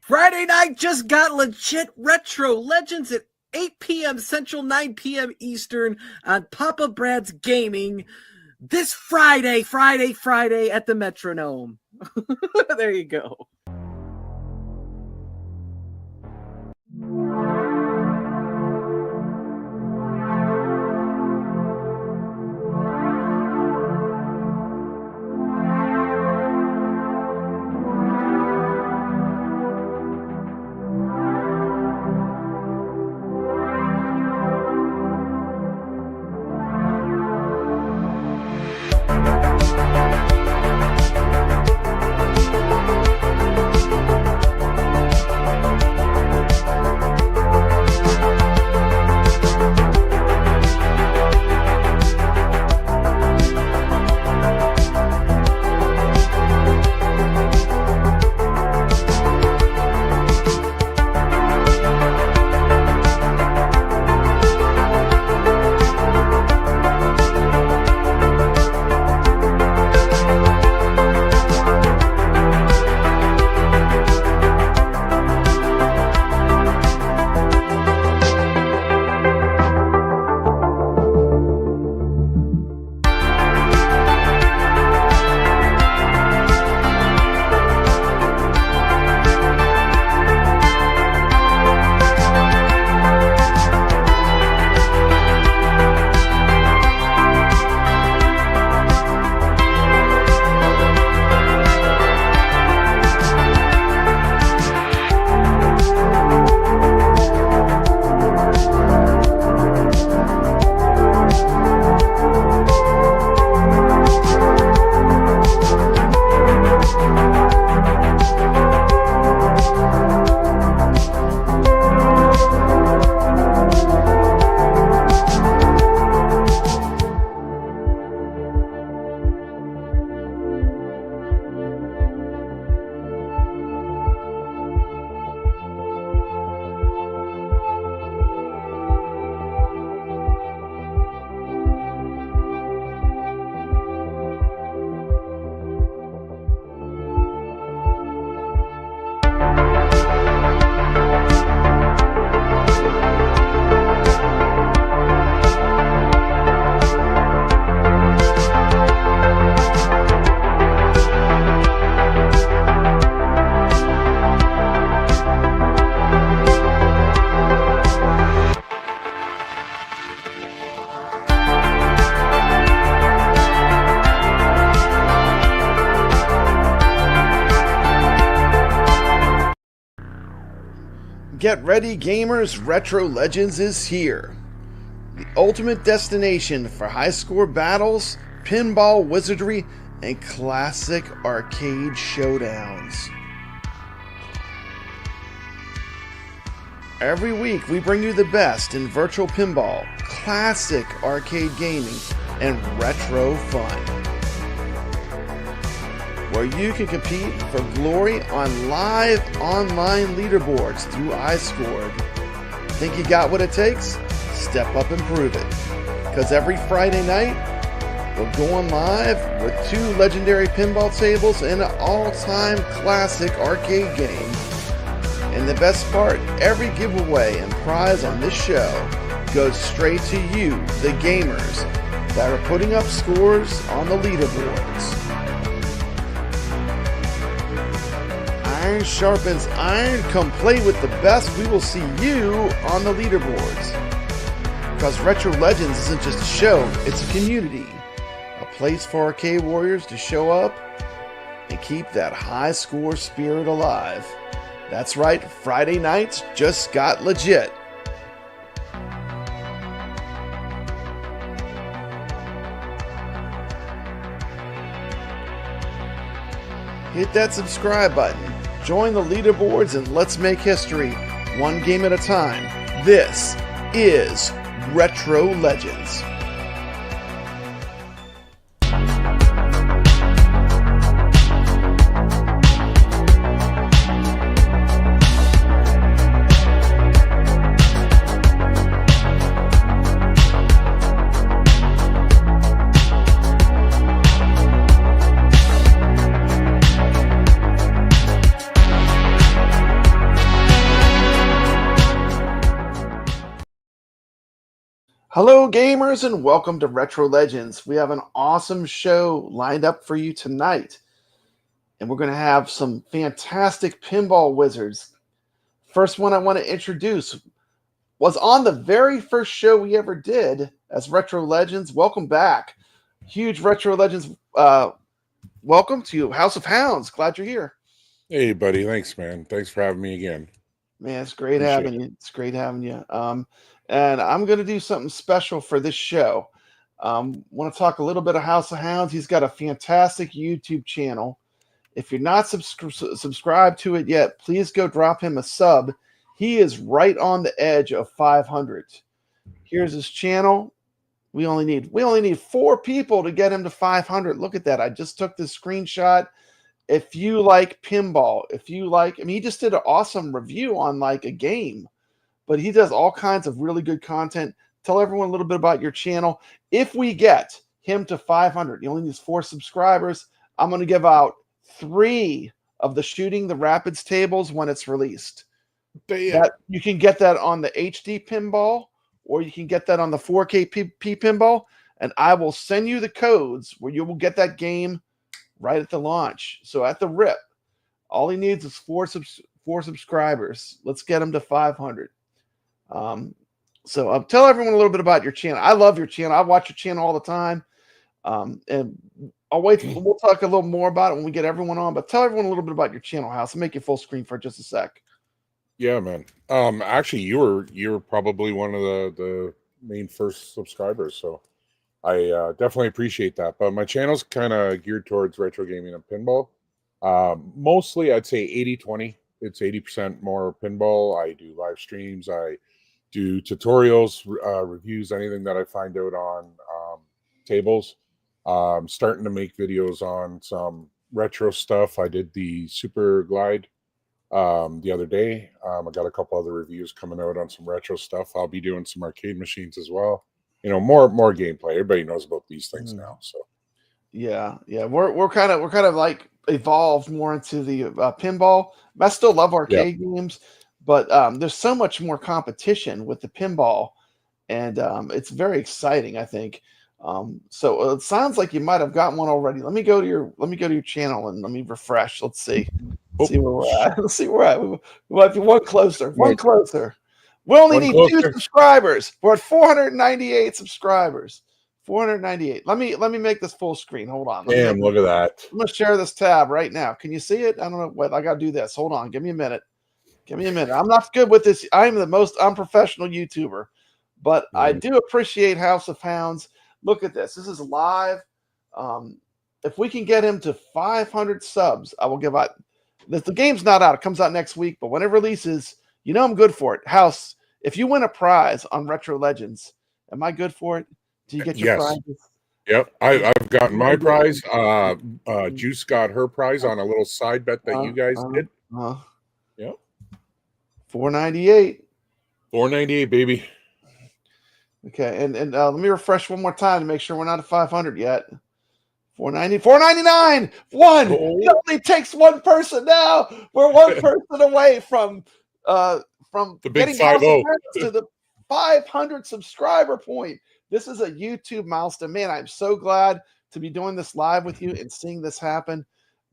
Friday night just got legit retro legends at 8 p.m. Central, 9 p.m. Eastern on Papa Brad's Gaming this Friday at the Metronome. There you go. Get ready, gamers! Retro Legends is here. The ultimate destination for high-score battles, pinball wizardry, and classic arcade showdowns. Every week we bring you the best in virtual pinball, classic arcade gaming, and retro fun. Where you can compete for glory on live online leaderboards through iScored. Think you got what it takes? Step up and prove it. Because every Friday night, we're going live with 2 legendary pinball tables and an all-time classic arcade game. And the best part, every giveaway and prize on this show goes straight to you, the gamers, that are putting up scores on the leaderboards. Iron sharpens iron. Come play with the best. We will see you on the leaderboards. Because Retro Legends isn't just a show, it's a community. A place for arcade warriors to show up and keep that high score spirit alive. That's right, Friday nights just got legit. Hit that subscribe button. Join the leaderboards and let's make history, one game at a time. This is Retro Legends. Hello, gamers, and welcome to Retro Legends. We have an awesome show lined up for you tonight, and we're going to have some fantastic pinball wizards. First one I want to introduce was on the very first show we ever did as Retro Legends. Welcome back. Huge Retro Legends. Welcome to House of Hounds. Glad you're here. Hey, buddy. Thanks, man. Thanks for having me again. Man, it's great having you. It's great having you. And I'm going to do something special for this show. Want to talk a little bit of House of Hounds. He's got a fantastic YouTube channel. If you're not subscribed to it yet, please go drop him a sub. He is right on the edge of 500. Here's his channel. We only need 4 people to get him to 500. Look at that. I just took this screenshot. If you like pinball, he just did an awesome review on like a game, but he does all kinds of really good content. Tell everyone a little bit about your channel. If we get him to 500, he only needs 4 subscribers. I'm going to give out 3 of the Shooting the Rapids tables when it's released. That you can get that on the HD pinball, or you can get that on the 4K P pinball, and I will send you the codes where you will get that game right at the launch. So at the rip, all he needs is 4 subscribers. Let's get him to 500. So tell everyone a little bit about your channel. I love your channel. I watch your channel all the time. And I'll wait. We'll talk a little more about it when we get everyone on. But tell everyone a little bit about your channel, House. I'll make you full screen for just a sec. Yeah, man. Actually, you were probably one of the main first subscribers, so I definitely appreciate that. But my channel's kind of geared towards retro gaming and pinball. Mostly, I'd say 80-20. It's 80% more pinball. I do live streams. I do tutorials, reviews, anything that I find out on tables. Starting to make videos on some retro stuff. I did the Super Glide the other day. I got a couple other reviews coming out on some retro stuff. I'll be doing some arcade machines as well. You know, more gameplay. Everybody knows about these things now. So yeah, we're kind of like evolved more into the pinball. I still love arcade games, but there's so much more competition with the pinball, and it's very exciting, I think. So it sounds like you might have gotten one already. Let me go to your channel and let me refresh. Let's see. See where we're at. Let's see where we're at. We might be one closer. One closer. We only need 2 subscribers. We're at 498 subscribers. 498. Let me make this full screen. Hold on. Damn, look at that. I'm gonna share this tab right now. Can you see it? I don't know what I gotta do this. Hold on. Give me a minute. I'm not good with this. I'm the most unprofessional YouTuber, but I do appreciate House of Hounds. Look at this. This is live. If we can get him to 500 subs, I will give out. The game's not out. It comes out next week, but when it releases, you know I'm good for it. House, if you win a prize on Retro Legends, am I good for it? Do you get your prizes? Yep, I've gotten my prize. Juice got her prize on a little side bet that you guys did. Yep. 498. 498, baby. Okay, and let me refresh one more time to make sure we're not at 500 yet. 499. One. It only takes one person now. We're one person away from the big getting 50 to the 500 subscriber point. This is a YouTube milestone. Man, I'm so glad to be doing this live with you and seeing this happen.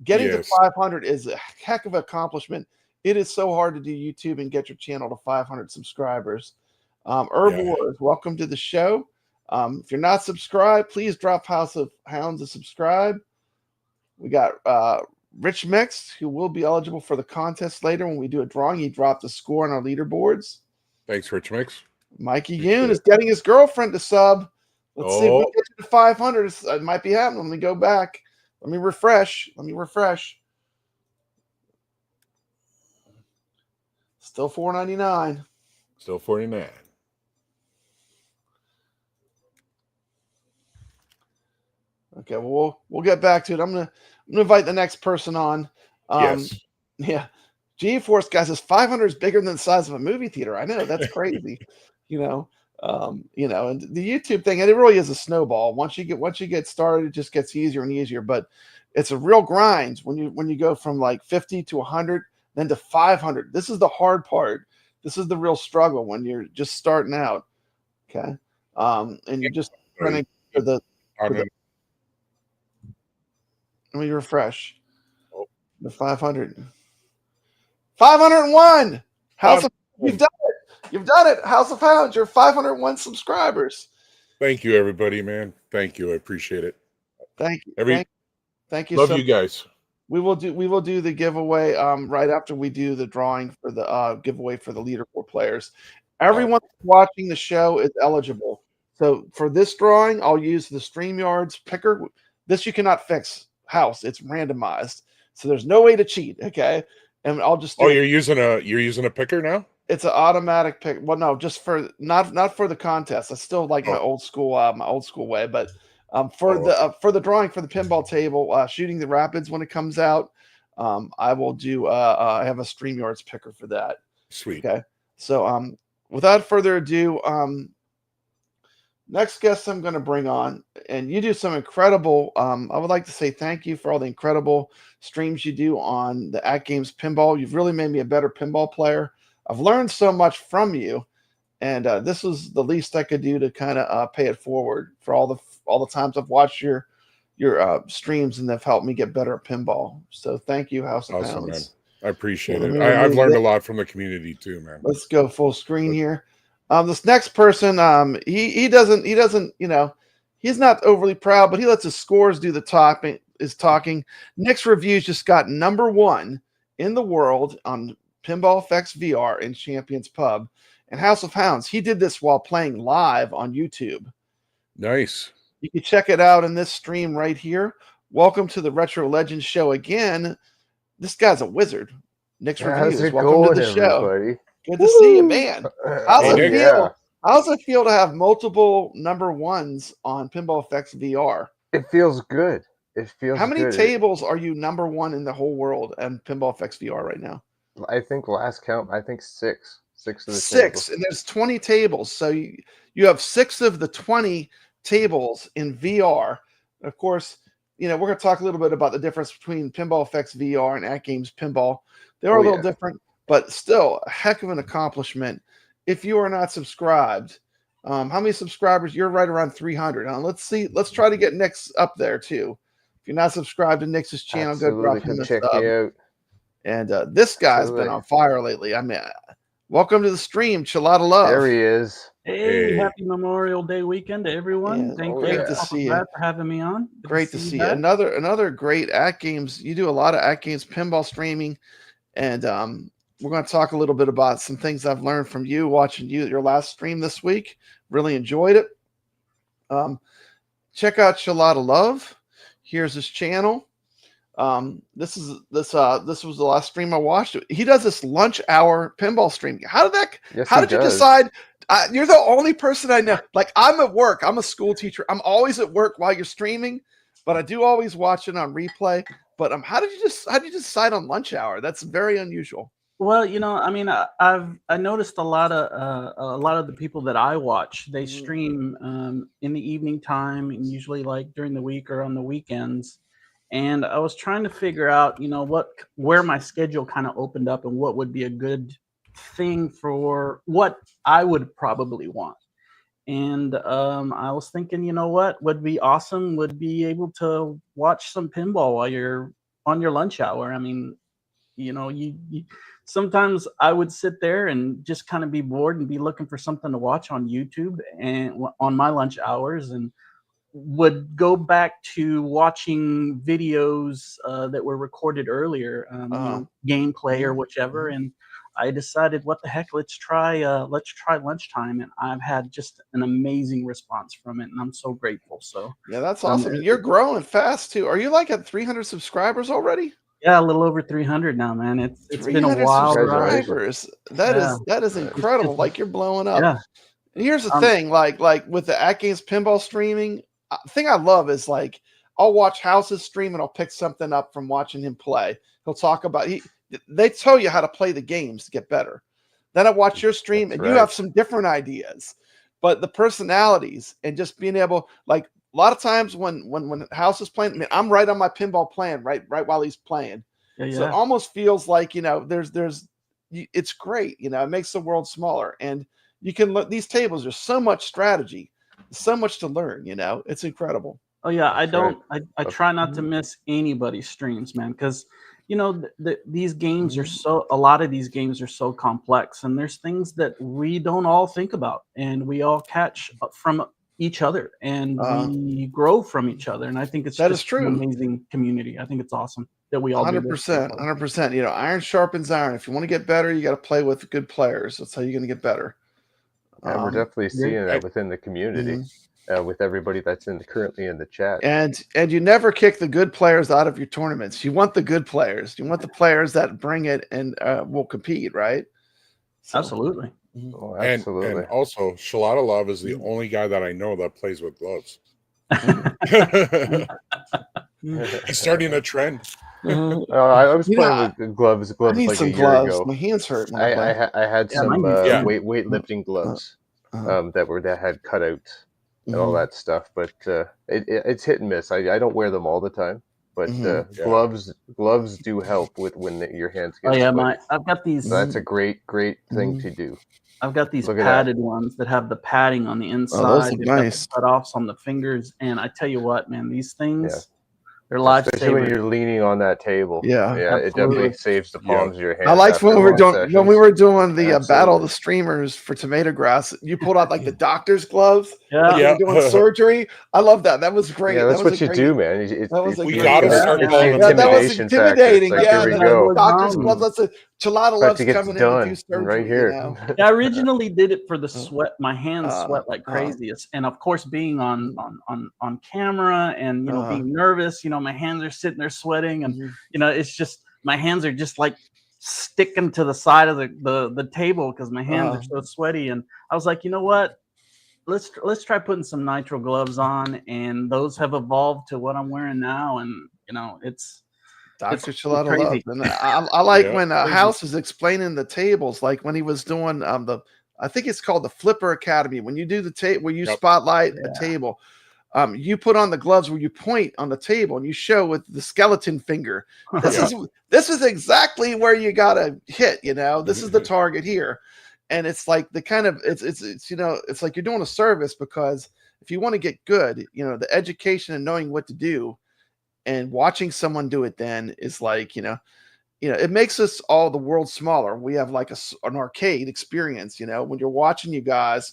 Getting to 500 is a heck of an accomplishment. It is so hard to do YouTube and get your channel to 500 subscribers. Wars, welcome to the show. If you're not subscribed, please drop House of Hounds to subscribe. We got Rich Mix, who will be eligible for the contest later when we do a drawing. He dropped a score on our leaderboards. Thanks, Rich Mix. Mikey Yoon is getting his girlfriend to sub. Let's see if we get to 500. It might be happening. Let me go back. Let me refresh. Still 499. Still 49. Okay, well, we'll get back to it. I'm gonna invite the next person on. Yes. Yeah. GeForce guy says 500 is bigger than the size of a movie theater. I know, that's crazy. And the YouTube thing, and it really is a snowball. Once you get started, it just gets easier and easier. But it's a real grind when you go from like 50 to 100, then to 500. This is the hard part. This is the real struggle when you're just starting out. Okay. And you're just running for the. Let me refresh. The 500. 501. You've done it. You've done it. House of Hounds. You're 501 subscribers. Thank you, everybody, man. Thank you. I appreciate it. Thank you. Thank you. Love you guys. We will do the giveaway right after we do the drawing for the giveaway for the leaderboard players. Everyone watching the show is eligible. So for this drawing, I'll use the StreamYard's picker. This you cannot fix. House. It's randomized. So there's no way to cheat, okay? And I'll just you're using a picker now? It's an automatic pick. Well, no, just for not for the contest. I still like my old school way, but for the drawing for the pinball table, shooting the rapids when it comes out, I will do I have a StreamYard's picker for that. Sweet. Okay. So without further ado, next guest I'm going to bring on, and you do some incredible. I would like to say thank you for all the incredible streams you do on the AtGames Pinball. You've really made me a better pinball player. I've learned so much from you, and this was the least I could do to kind of pay it forward for all the times I've watched your streams, and they've helped me get better at pinball. So thank you, House of Hounds. Man. I appreciate it. I've learned a lot from the community too, man. Let's go full screen here. This next person, he doesn't, you know, he's not overly proud, but he lets his scores do the talking. NixReviews just got #1 in the world on Pinball FX VR in Champions Pub. And House of Hounds, he did this while playing live on YouTube. Nice. You can check it out in this stream right here. Welcome to the Retro Legends show again. This guy's a wizard. NixReviews, welcome to the show. Everybody? Good to see you, man. How's it feel to have multiple #1s on Pinball FX VR? It feels good. It feels. How many tables are you #1 in the whole world on Pinball FX VR right now? I think last count, I think 6. 6 of the tables. Tables. And there's 20 tables. So you have 6 of the 20 tables in VR. Of course, you know, we're going to talk a little bit about the difference between Pinball FX VR and AtGames Pinball. They're a little different, but still a heck of an accomplishment. If you are not subscribed, how many subscribers? You're right around 300. Let's see. Let's try to get Nix up there too. If you're not subscribed to Nix's channel, go drop him a check sub. me out. And this guy's been on fire lately. I mean, welcome to the stream, Chilada Love. There he is. Hey, happy Memorial Day weekend to everyone. Yeah, Thank you to see you for having me on. Great to see you. Another great AtGames. You do a lot of AtGames pinball streaming, and we're going to talk a little bit about some things I've learned from you watching your last stream this week. Really enjoyed it. Check out Chilada Love. Here's his channel. This was the last stream I watched. He does this lunch hour pinball stream. How did you decide? You're the only person I know. Like, I'm at work. I'm a school teacher. I'm always at work while you're streaming, but I do always watch it on replay. But how did you decide on lunch hour? That's very unusual. Well, you know, I mean, I noticed a lot of the people that I watch, they stream in the evening time, and usually like during the week or on the weekends. And I was trying to figure out, you know, where my schedule kind of opened up and what would be a good thing for what I would probably want. And I was thinking, you know, what would be awesome would be able to watch some pinball while you're on your lunch hour. I mean, you know, you sometimes I would sit there and just kind of be bored and be looking for something to watch on YouTube and on my lunch hours, and would go back to watching videos that were recorded earlier, you know, gameplay or whichever. And I decided, what the heck, let's try lunchtime. And I've had just an amazing response from it, and I'm so grateful. So yeah, that's awesome. You're growing fast too. Are you like at 300 subscribers already? Yeah, a little over 300 now, man. It's been a while. Subscribers. That is incredible. Like, you're blowing up. Yeah. And here's the thing, like with the AtGames pinball streaming, the thing I love is, like, I'll watch House's stream and I'll pick something up from watching him play. He'll talk about they tell you how to play the games to get better. Then I watch your stream and you have some different ideas. But the personalities and just being able, like, a lot of times when House is playing, I mean, I'm right on my pinball playing right while he's playing. Yeah. So it almost feels like, you know, it's great. You know, it makes the world smaller, and you can look, these tables, there's so much strategy. so much to learn. It's incredible. Oh yeah, I That's right. don't. I try not to miss anybody's streams, man, because these games are a lot of these games are so complex, and there's things that we don't all think about, and we all catch from each other, and we grow from each other. And I think it's That just is true. an amazing community. I think it's awesome that we all do this. 100%, 100%. Iron sharpens iron. If you want to get better, you got to play with good players. That's how you're going to get better. And we're definitely seeing that within the community. Mhm. With everybody that's currently in the chat. And you never kick the good players out of your tournaments. You want the good players. You want the players that bring it and will compete, right? So, Absolutely. Oh, absolutely. And also, Shalata Love is the only guy that I know that plays with gloves. He's starting a trend. I was playing with gloves I need like some a year gloves. ago. My hands hurt. When I had Yeah, some mine do too. weightlifting gloves that had cutouts and all that stuff, but it's hit and miss. I don't wear them all the time, but gloves do help with when your hands get sweaty. I've got these. So that's a great thing to do. I've got these Look at padded ones that have the padding on the inside. those look They've got nice. the cutoffs on the fingers, and I tell you what, man, these things, they're Especially when lifesavers. you're leaning on that table. Yeah. It definitely saves the palms of your hands. I liked when after we were long doing the sessions. battle of the streamers for Tomato Grass. You pulled out like the doctor's gloves. Yeah. Like you were doing surgery. I love that. That was great. Yeah, that's that was what you great, do, man. That was a We great- gotta yeah, start yeah, calling them Yeah, that was intimidation factor. intimidating. It's like, Yeah, here we the go. doctor's gloves. That's a Chalada But loves to get coming this in and do done surgery. right here. Yeah, I originally did it for the sweat. My hands sweat like crazy, and of course, being on camera and being nervous, my hands are sitting there sweating, and it's just my hands are just like sticking to the side of the table because my hands are so sweaty. And I was like, you know what? Let's try putting some nitro gloves on, and those have evolved to what I'm wearing now, and it's. Dr. It's Chalada crazy. Love. And I like when Crazy. House is explaining the tables, like when he was doing I think it's called the Flipper Academy. When you do the tape where you spotlight a table, you put on the gloves where you point on the table and you show with the skeleton finger. This is exactly where you gotta hit. This is the target here, and it's like the kind of it's like you're doing a service, because if you want to get good, the education and knowing what to do. And watching someone do it then is like, it makes us all the world smaller. We have like an arcade experience, when you're watching you guys,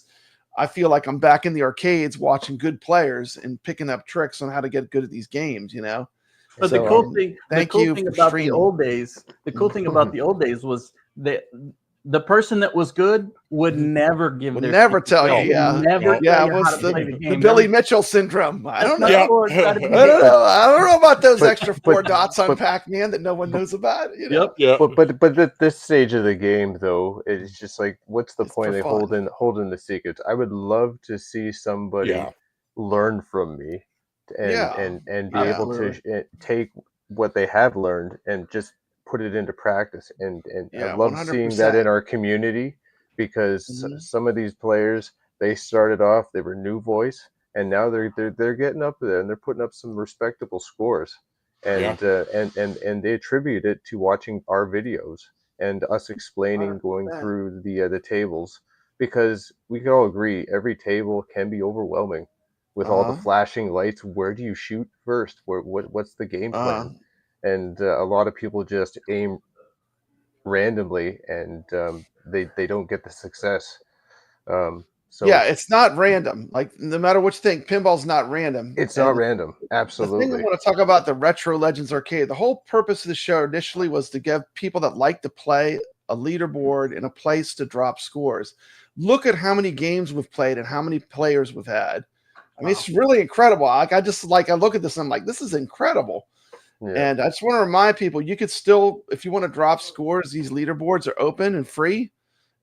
I feel like I'm back in the arcades watching good players and picking up tricks on how to get good at these games, But So, the cool thing about streaming. the old days, was that the person that was good would never give Would their never secret. tell They you, would yeah. never Yeah, tell it you was how to play the the game. Billy Mitchell syndrome. I don't know. Yeah. I don't know. I don't know about those extra four but- dots on Pac-Man that no one knows about. Yeah. But at this stage of the game, though, it's just like, what's the It's point for of fun. holding the secrets? I would love to see somebody learn from me, and be able to take what they have learned and just put it into practice. And I love seeing that 100%. in our community, because some of these players, they started off, they were new voice, and now they're getting up there and they're putting up some respectable scores. And they attribute it to watching our videos and us explaining, going through the tables, because we can all agree every table can be overwhelming with all the flashing lights. Where do you shoot first? What's the game plan? And a lot of people just aim randomly, and they don't get the success. So it's not random. Like, no matter what you think, pinball's not random. It's not random. Absolutely. The thing I want to talk about the Retro Legends Arcade, the whole purpose of the show initially was to give people that like to play a leaderboard and a place to drop scores. Look at how many games we've played and how many players we've had. I mean, it's really incredible. I look at this and I'm like, this is incredible. Yeah. And I just want to remind people, you could still, if you want to drop scores, these leaderboards are open and free.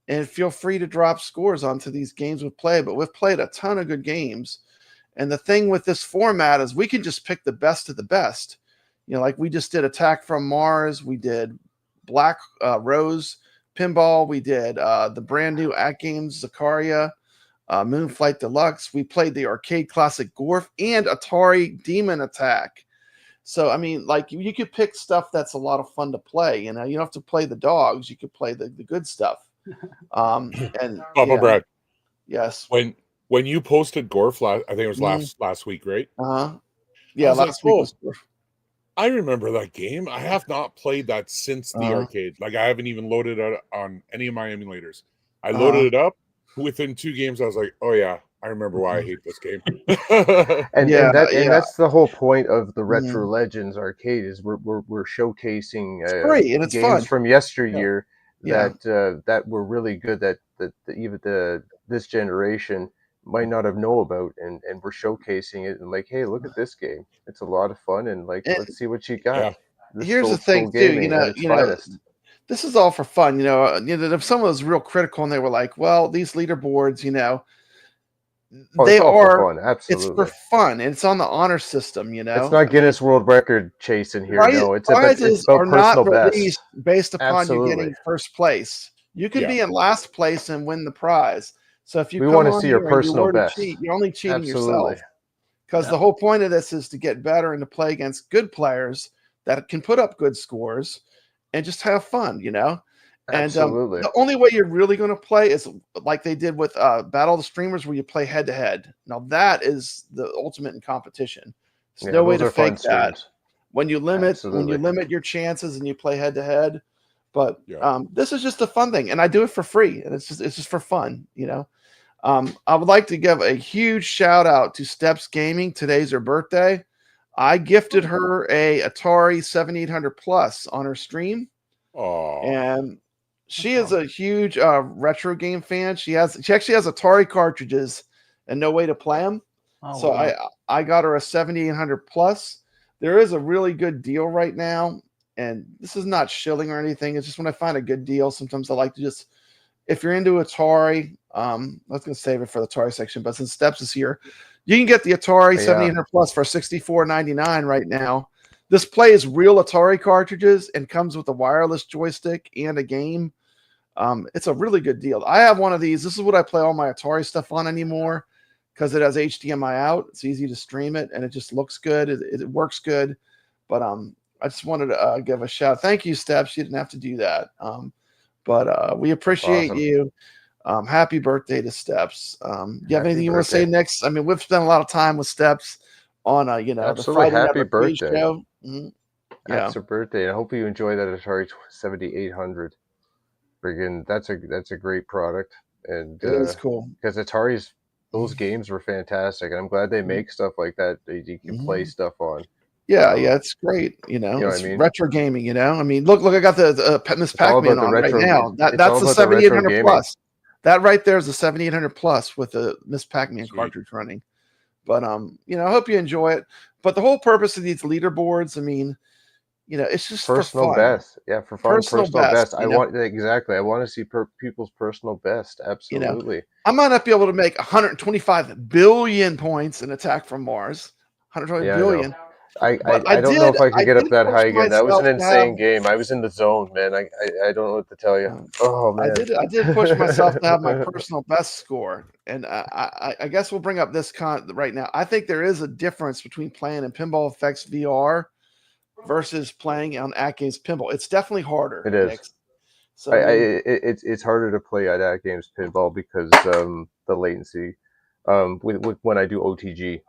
And feel free to drop scores onto these games we've played. But we've played a ton of good games. And the thing with this format is we can just pick the best of the best. Like we just did Attack from Mars. We did Black Rose Pinball. We did the brand new AtGames Zakaria, Moonflight Deluxe. We played the arcade classic Gorf and Atari Demon Attack. So, I mean, like you could pick stuff that's a lot of fun to play. You don't have to play the dogs. You could play the good stuff. And Papa Brad. Yes. When when you posted Gorf last, I think it was last week, right? Yeah, last week was. I remember that game. I have not played that since the arcade. Like, I haven't even loaded it on any of my emulators. I loaded it up. Within 2 games, I was like, "Oh yeah, I remember why I hate this game." and that's the whole point of the Retro Legends arcade is we're showcasing free and it's games fun from yesteryear that were really good that even this generation might not have know about, and we're showcasing it and like, hey, look at this game. It's a lot of fun, and like, let's see what you got. Yeah. This here's the thing too, this is all for fun. If someone was real critical and they were like, well, these leaderboards, they are fun. Absolutely. It's for fun, and it's on the honor system. It's not Guinness World Record chasing here. No, it's prizes about are personal not best based upon you getting first place. You can be in last place and win the prize. So if you want to see your personal best, you're only cheating yourself. Because the whole point of this is to get better and to play against good players that can put up good scores and just have fun, Absolutely. And the only way you're really going to play is like they did with Battle of the Streamers, where you play head to head. Now that is the ultimate in competition. There's no way to fake that. When you limit your chances and you play head to head. But this is just a fun thing, and I do it for free, and it's just for fun, I would like to give a huge shout out to Steps Gaming. Today's her birthday. I gifted her a Atari 7800 Plus on her stream. And she is a huge retro game fan. She actually has Atari cartridges and no way to play them. I got her a 7800 Plus. There is a really good deal right now, and this is not shilling or anything. It's just when I find a good deal, sometimes I like to just, if you're into Atari, I was going to save it for the Atari section, but since Steps is here, you can get the Atari 7800 Plus for $64.99 right now. This plays real Atari cartridges and comes with a wireless joystick and a game. It's a really good deal. I have one of these. This is what I play all my Atari stuff on anymore because it has HDMI out. It's easy to stream it, and it just looks good. It works good. But I just wanted to give a shout. Thank you, Steps. You didn't have to do that. But we appreciate you. Happy birthday to Steps. You have anything you want to say next? I mean, we've spent a lot of time with Steps on the Friday happy birthday show. Happy birthday. I hope you enjoy that Atari 7800. Friggin', that's a great product, and it is cool because Atari's those games were fantastic, and I'm glad they make stuff like that you can play stuff on. Yeah, it's great. It's what I mean? Retro gaming. I mean, look, I got the Miss Pac-Man on right now. That's the 7800 Plus. That right there is the 7800 Plus with the Miss Pac-Man cartridge running. But I hope you enjoy it. But the whole purpose of these leaderboards, I mean, it's just personal for fun. Best. Yeah, for fun. Personal best. I want I want to see people's personal best. Absolutely. I might not be able to make 125 billion points in Attack from Mars. 120 billion. I don't know if I could get up that high again. That was an insane game. I was in the zone, man. I don't know what to tell you. Oh man, I did push myself to have my personal best score, and I guess we'll bring up this right now. I think there is a difference between playing in Pinball FX VR versus playing on AtGames Pinball. It's definitely harder. It is. Nick. So it's harder to play at AtGames Pinball because the latency. When I do OTG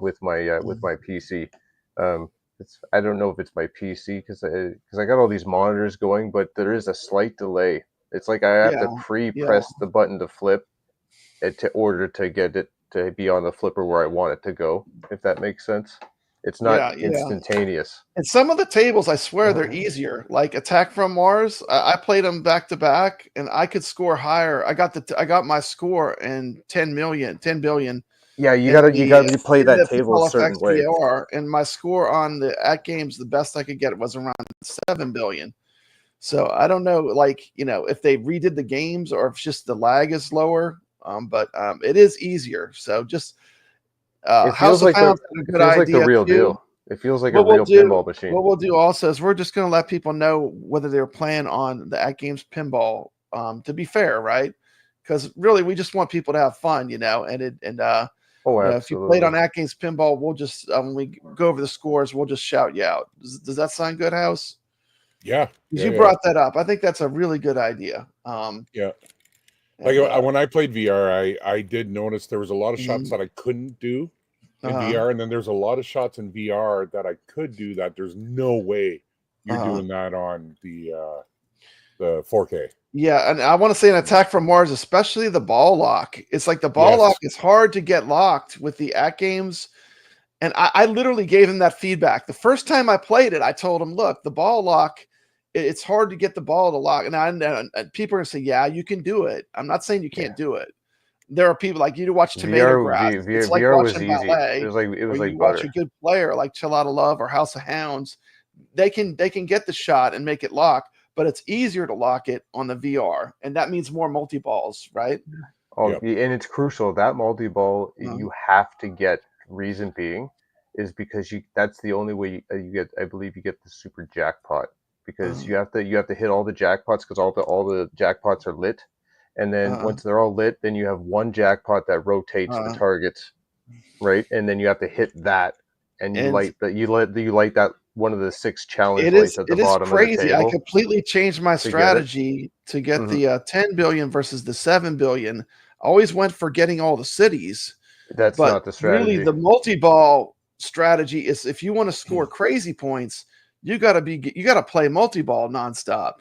with my PC. I don't know if it's my PC because I got all these monitors going, but there is a slight delay. It's like I have to pre-press the button to flip it in order to get it to be on the flipper where I want it to go, if that makes sense. It's not instantaneous. And some of the tables, I swear, they're easier. Like Attack from Mars, I played them back to back, and I could score higher. I got my score in 10 billion. Yeah, you gotta play that table a certain way. VR, and my score on the AtGames, the best I could get was around 7 billion. So I don't know, if they redid the games or if just the lag is lower. But it is easier. So just it feels like the real deal. It feels like a real pinball machine. What we'll do also is we're just going to let people know whether they're playing on the AtGames Pinball. To be fair, right? Because really, we just want people to have fun, if you played on AtGames Pinball, we'll just when we go over the scores, we'll just shout you out. Does that sound good, House? Yeah. You brought that up. I think that's a really good idea. Like And, when I played VR, I did notice there was a lot of shots that I couldn't do in VR, and then there's a lot of shots in VR that I could do that there's no way you're doing that on the 4K. yeah, and I want to say an Attack from Mars, especially the ball lock. It's like the ball lock is hard to get locked with the AtGames. And I literally gave him that feedback. The first time I played it, I told him, look, the ball lock, it's hard to get the ball to lock. And people are going to say, yeah, you can do it. I'm not saying you can't do it. There are people like you to watch Tomato Grass. It's like VR watching was easy. ballet. It was like watch butter. a good player like Chill Out of Love or House of Hounds. They can get the shot and make it lock, but it's easier to lock it on the VR, and that means more multi-balls, right? Oh, and it's crucial that multi-ball you have to get. Reason being is because that's the only way you get. I believe you get the super jackpot because you have to hit all the jackpots because all the jackpots are lit, and then once they're all lit, then you have one jackpot that rotates the targets, right? And then you have to hit that, and you light that one of the 6 challenge lights at the bottom of the table. It is crazy. I completely changed my strategy to get the 10 billion versus the 7 billion. I always went for getting all the cities. That's not the strategy. Really, the multi-ball strategy is if you want to score crazy points, you got to play multi-ball nonstop.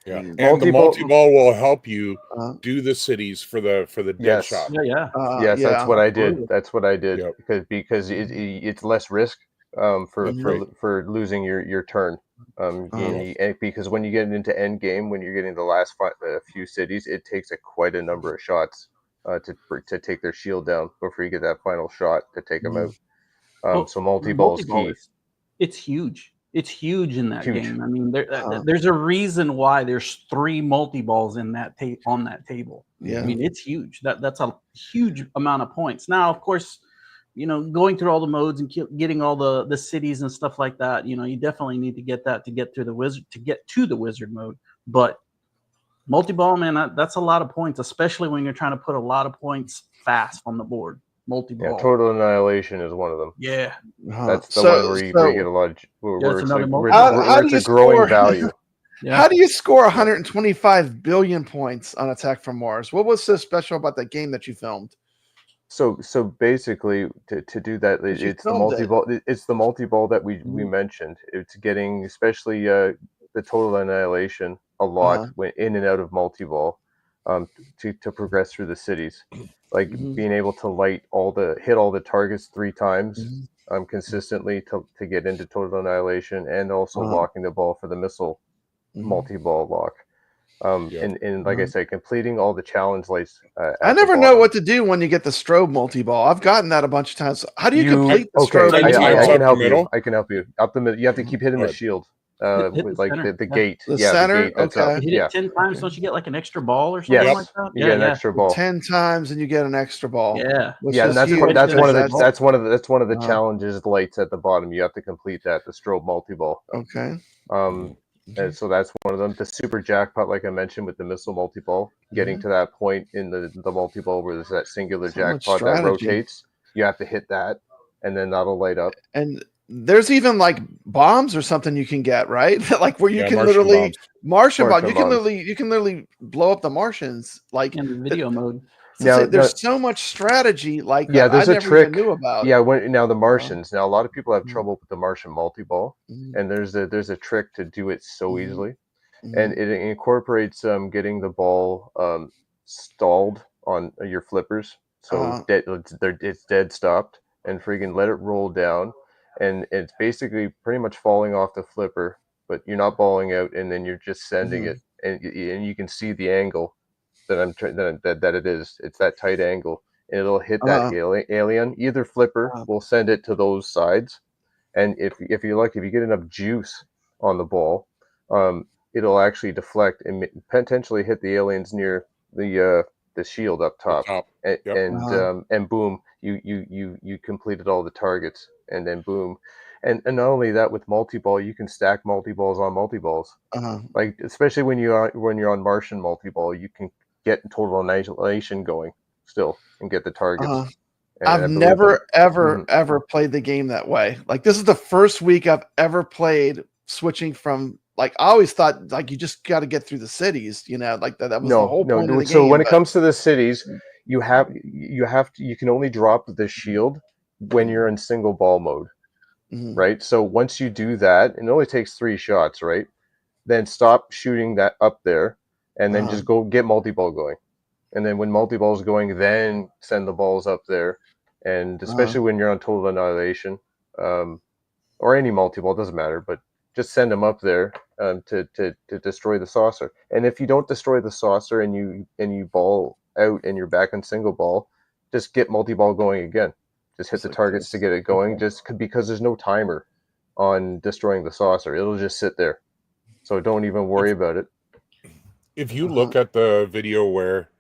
Yeah, and the multi-ball will help you do the cities for the dead shot. Yes, that's what I did. That's what I did because it's less risk for losing your turn. Because when you get into end game, when you're getting the last few cities, it takes quite a number of shots to take their shield down before you get that final shot to take them out. So multi-ball is key. It's huge. It's huge in that game. I mean, there's a reason why there's 3 multi-balls in that on that table. Yeah, I mean, it's huge. That's a huge amount of points. Now, of course, going through all the modes and getting all the cities and stuff like that, you definitely need to get that to get to the wizard mode. But multi-ball, man, that's a lot of points, especially when you're trying to put a lot of points fast on the board. Multi-ball. Yeah, Total Annihilation is one of them. Yeah, that's the one where you get a lot of where it's a growing value. Yeah. How do you score 125 billion points on Attack from Mars? What was so special about that game that you filmed? So basically, to do that, it's the multi-ball. It's the multi-ball that we mentioned. It's getting especially the Total Annihilation a lot went in and out of multi-ball to progress through the cities, like being able to hit all the targets 3 times consistently to get into Total Annihilation, and also locking the ball for the missile multi-ball lock. And like I said, completing all the challenge lights. I never know what to do when you get the strobe multi-ball. I've gotten that a bunch of times. How do you complete the strobe? I can help you. I can help you. Up the middle. You have to keep hitting the shield. With like the gate. The center? The gate, okay. Hit it 10 times, don't you get like an extra ball or something like that? You get an extra ball. 10 times and you get an extra ball. Yeah. And that's one of the challenges lights at the bottom. You have to complete that, the strobe multi-ball. Okay. And so that's one of them. The super jackpot, like I mentioned, with the missile multi-ball, getting to that point in the multi-ball where there's that singular jackpot that rotates. You have to hit that, and then that'll light up. And there's even like bombs or something you can get, right? Like where you can literally Martian bomb. You can literally blow up the Martians, like in the video mode. There's so much strategy, like there's I a trick. Even knew about. Now the Martians. Now a lot of people have trouble with the Martian multi-ball, and there's a trick to do it so easily, and it incorporates getting the ball stalled on your flippers, so it's dead stopped, and freaking let it roll down. And it's basically pretty much falling off the flipper, but you're not balling out, and then you're just sending it, and you can see the angle that it is. It's that tight angle, and it'll hit that alien. Either flipper will send it to those sides, and if you get enough juice on the ball, it'll actually deflect and potentially hit the aliens near the shield up top, and boom, you completed all the targets. And then boom, and not only that, with multi-ball, you can stack multi-balls on multi-balls. Like especially when you're on Martian multi-ball, you can get Total Annihilation going still and get the targets. I've never ever played the game that way. Like this is the first week I've ever played switching from like I always thought like you just got to get through the cities, you know, like that was the whole point of the So game. when it comes to the cities, you can only drop the shield when you're in single ball mode, right? So once you do that, and it only takes 3 shots, right? Then stop shooting that up there, and then just go get multi-ball going. And then when multi-ball is going, then send the balls up there. And especially when you're on Total Annihilation, or any multi-ball, doesn't matter, but just send them up there to destroy the saucer. And if you don't destroy the saucer and you ball out and you're back on single ball, just get multi-ball going again. Just hit the targets to get it going, because there's no timer on destroying the saucer. It'll just sit there. So don't even worry about it. If you look at the video where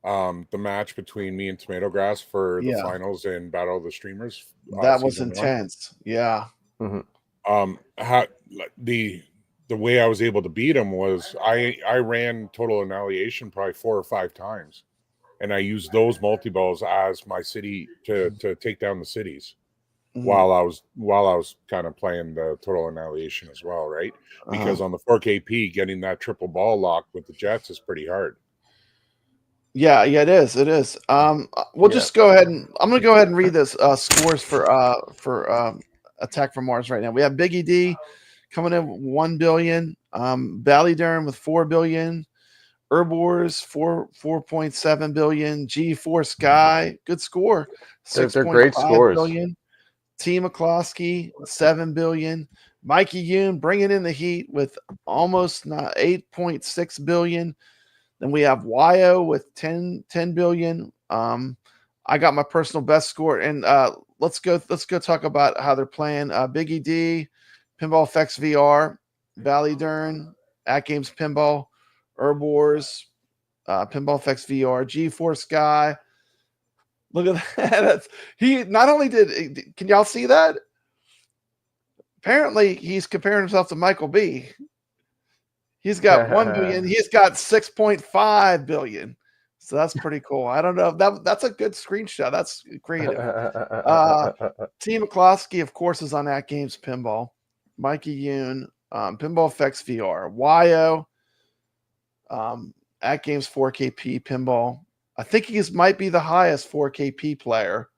the match between me and Tomato Grass for the finals in Battle of the Streamers, that was intense. Yeah. How the way I was able to beat him was I ran Total Annihilation probably 4 or 5 times, and I used those multi-balls as my city to take down the cities while I was kind of playing the Total Annihilation as well, right? Because on the 4KP, getting that triple ball lock with the Jets is pretty hard. Yeah, it is. We'll just go ahead and I'm gonna go ahead and read this scores for Attack from Mars right now. We have Biggie D coming in with 1 billion, Ballydurn with 4 billion, Herbors 4.7 billion, G4 Sky, good score, 6.5 billion, T McCloskey 7 billion, Mikey Yoon bringing in the heat with almost 8.6 billion. Then we have YO with 10 billion. I got my personal best score, and let's go talk about how they're playing. Biggie D, Pinball FX VR, Ballydurn, AtGames Pinball, Herbors, Pinball FX VR, G4 Sky. Look at that. He not only did. Can y'all see that? Apparently, he's comparing himself to Michael B. He's got 1 billion. He's got 6.5 billion. So that's pretty cool. I don't know. That's a good screenshot. That's creative. T McCloskey, of course, is on AtGames Pinball. Mikey Yoon, Pinball FX VR. YO, AtGames 4KP Pinball. I think he might be the highest 4KP player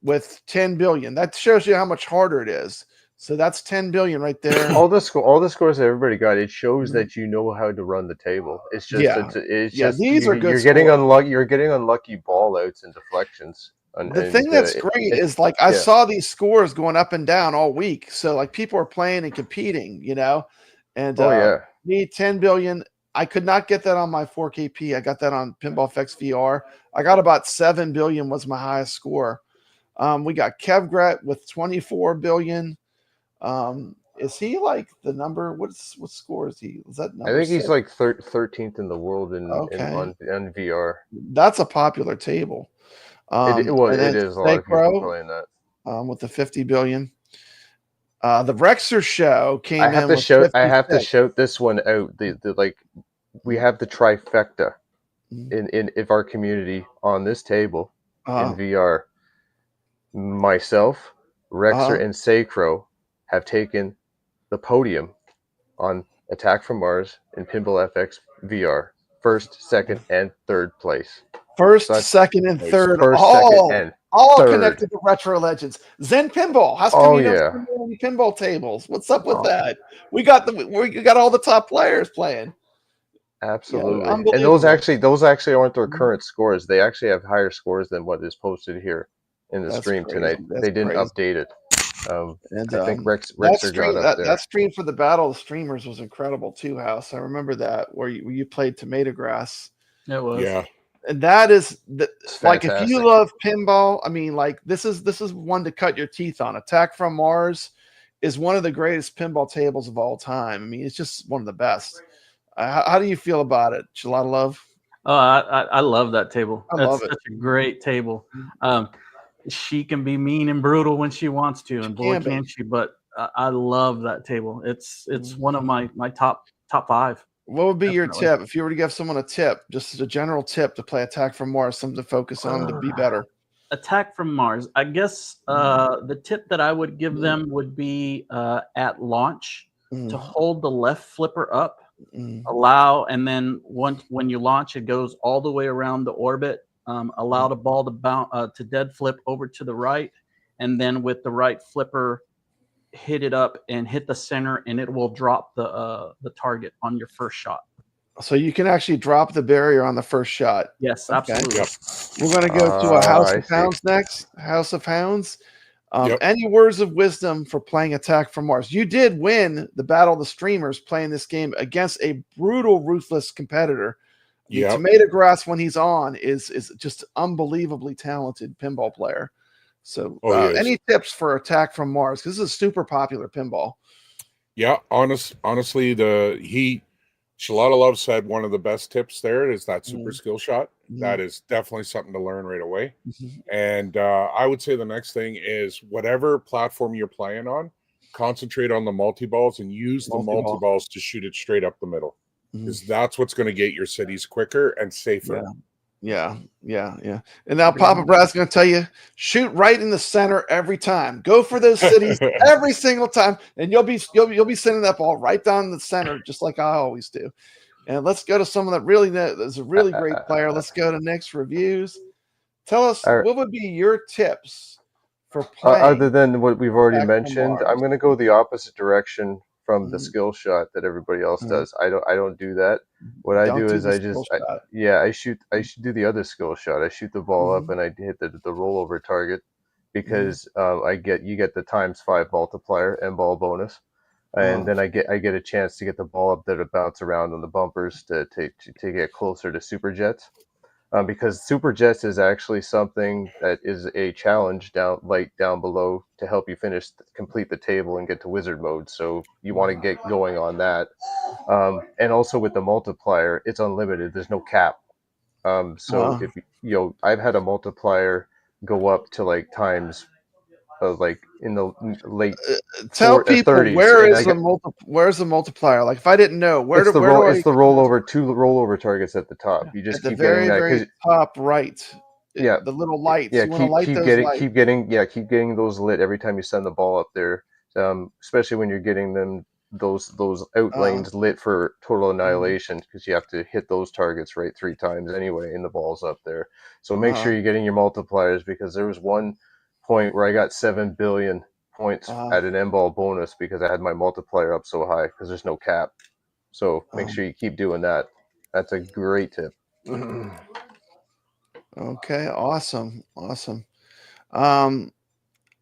with 10 billion. That shows you how much harder it is. So that's 10 billion right there. All the scores that everybody got, it shows that you know how to run the table. It's just these are good. You're getting unlucky. You're getting unlucky ball outs and deflections. The thing that's great is like I saw these scores going up and down all week. So like people are playing and competing, you know. And me 10 billion. I could not get that on my 4KP. I got that on Pinball FX VR. I got about 7 billion was my highest score. We got kevgret with 24 billion. Is he like the number? What score is he? Is that number? I think he's like 13th in the world on VR. That's a popular table. It is a lot of people playing that. With the 50 billion. The Rexer show came in. I have to shout this one out. We have the trifecta in our community on this table in VR. Myself, Rexer, and Sacro have taken the podium on Attack from Mars and Pinball FX VR. First, second, and third place. Second, and third. All connected to Retro Legends. Zen Pinball. How's pinball tables? What's up with that? We got all the top players playing. Absolutely. And those actually aren't their current scores. They actually have higher scores than what is posted here in the stream tonight. They didn't update it. I think Rexer got up there. That stream for the Battle of the Streamers was incredible too, House. I remember that where you played Tomato Grass. It was. Yeah. And that is like if you love pinball, I mean, like this is one to cut your teeth on. Attack from Mars is one of the greatest pinball tables of all time. I mean, it's just one of the best. How do you feel about it? A lot of love. Oh, I love that table. That's such a great table. She can be mean and brutal when she wants to, and boy can she. But I love that table. It's one of my top 5. What would be your tip if you were to give someone a tip, just a general tip to play Attack from Mars, something to focus on to be better? Attack from Mars. I guess the tip that I would give them would be at launch. to hold the left flipper up, Mm. allow, and then when you launch, it goes all the way around the orbit. Allow the ball to bounce to dead flip over to the right, and then with the right flipper, hit it up and hit the center, and it will drop the target on your first shot. So you can actually drop the barrier on the first shot. Yes, Okay. absolutely. Yep. We're going to go to a House I of see. Hounds next. House of Hounds. Yep. Any words of wisdom for playing Attack from Mars? You did win the Battle of the Streamers playing this game against a brutal, ruthless competitor. Yep. Tomato Grass, when he's on, is just unbelievably talented pinball player. So any tips for Attack from Mars? Because this is a super popular pinball. Yeah, honestly, Shalata Love said one of the best tips there is that super skill shot. That is definitely something to learn right away. And I would say the next thing is whatever platform you're playing on, concentrate on the multi-balls and use the multi-balls to shoot it straight up the middle. Because that's what's going to get your cities quicker and safer. Yeah. And now Papa Brad's going to tell you, shoot right in the center every time. Go for those cities every single time, and you'll be sending that ball right down the center, just like I always do. And let's go to someone that really is a really great player. Let's go to NixReviews. Tell us what would be your tips for playing. Other than what we've already mentioned, I'm going to go the opposite direction from the skill shot that everybody else does. I don't do that. What I do is I shoot do the other skill shot. I shoot the ball up and I hit the rollover target because you get the ×5 multiplier and ball bonus, and then I get a chance to get the ball up there to bounce around on the bumpers to get closer to Super Jets. Because Super Jets is actually something that is a challenge down below to help you complete the table and get to wizard mode. So you want to get going on that. And also with the multiplier, it's unlimited. There's no cap. If I've had a multiplier go up to like times in the late tell people 30s, where's the multiplier? Like if I didn't know, it's the rollover, 2 rollover targets at the top. You just keep very, getting that very top right. Yeah, the little lights. Yeah, keep getting those lit every time you send the ball up there. Especially when you're getting them those out lanes lit for total annihilation, because you have to hit those targets right 3 times anyway, and the ball's up there. So make sure you're getting your multipliers, because there was one point where I got 7 billion points at an M-ball bonus because I had my multiplier up so high, because there's no cap. So make sure you keep doing that. That's a great tip. Okay, awesome.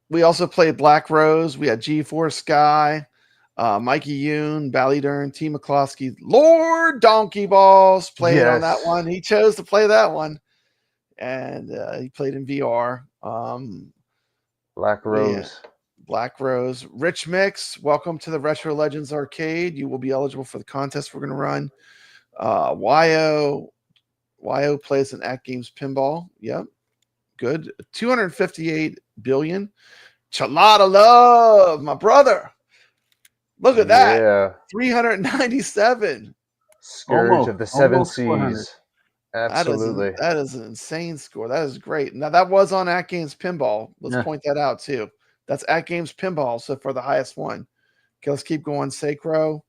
We also played Black Rose. We had G4 Sky, Mikey Yoon, Ballydurn, T. McCloskey, Lord Donkey Balls played on that one. He chose to play that one, and he played in VR. Black Rose. Black Rose. Rich Mix, welcome to the Retro Legends Arcade. You will be eligible for the contest we're going to run. YO plays an AtGames pinball. Yep. Good. 258 billion. Chalada Love, my brother. Look at that. Yeah. 397. Scourge of the 7 Seas. Absolutely. That is an insane score. That is great. Now that was on AtGames Pinball. Let's point that out too. That's AtGames Pinball. So for the highest one. Okay, let's keep going. Sacro.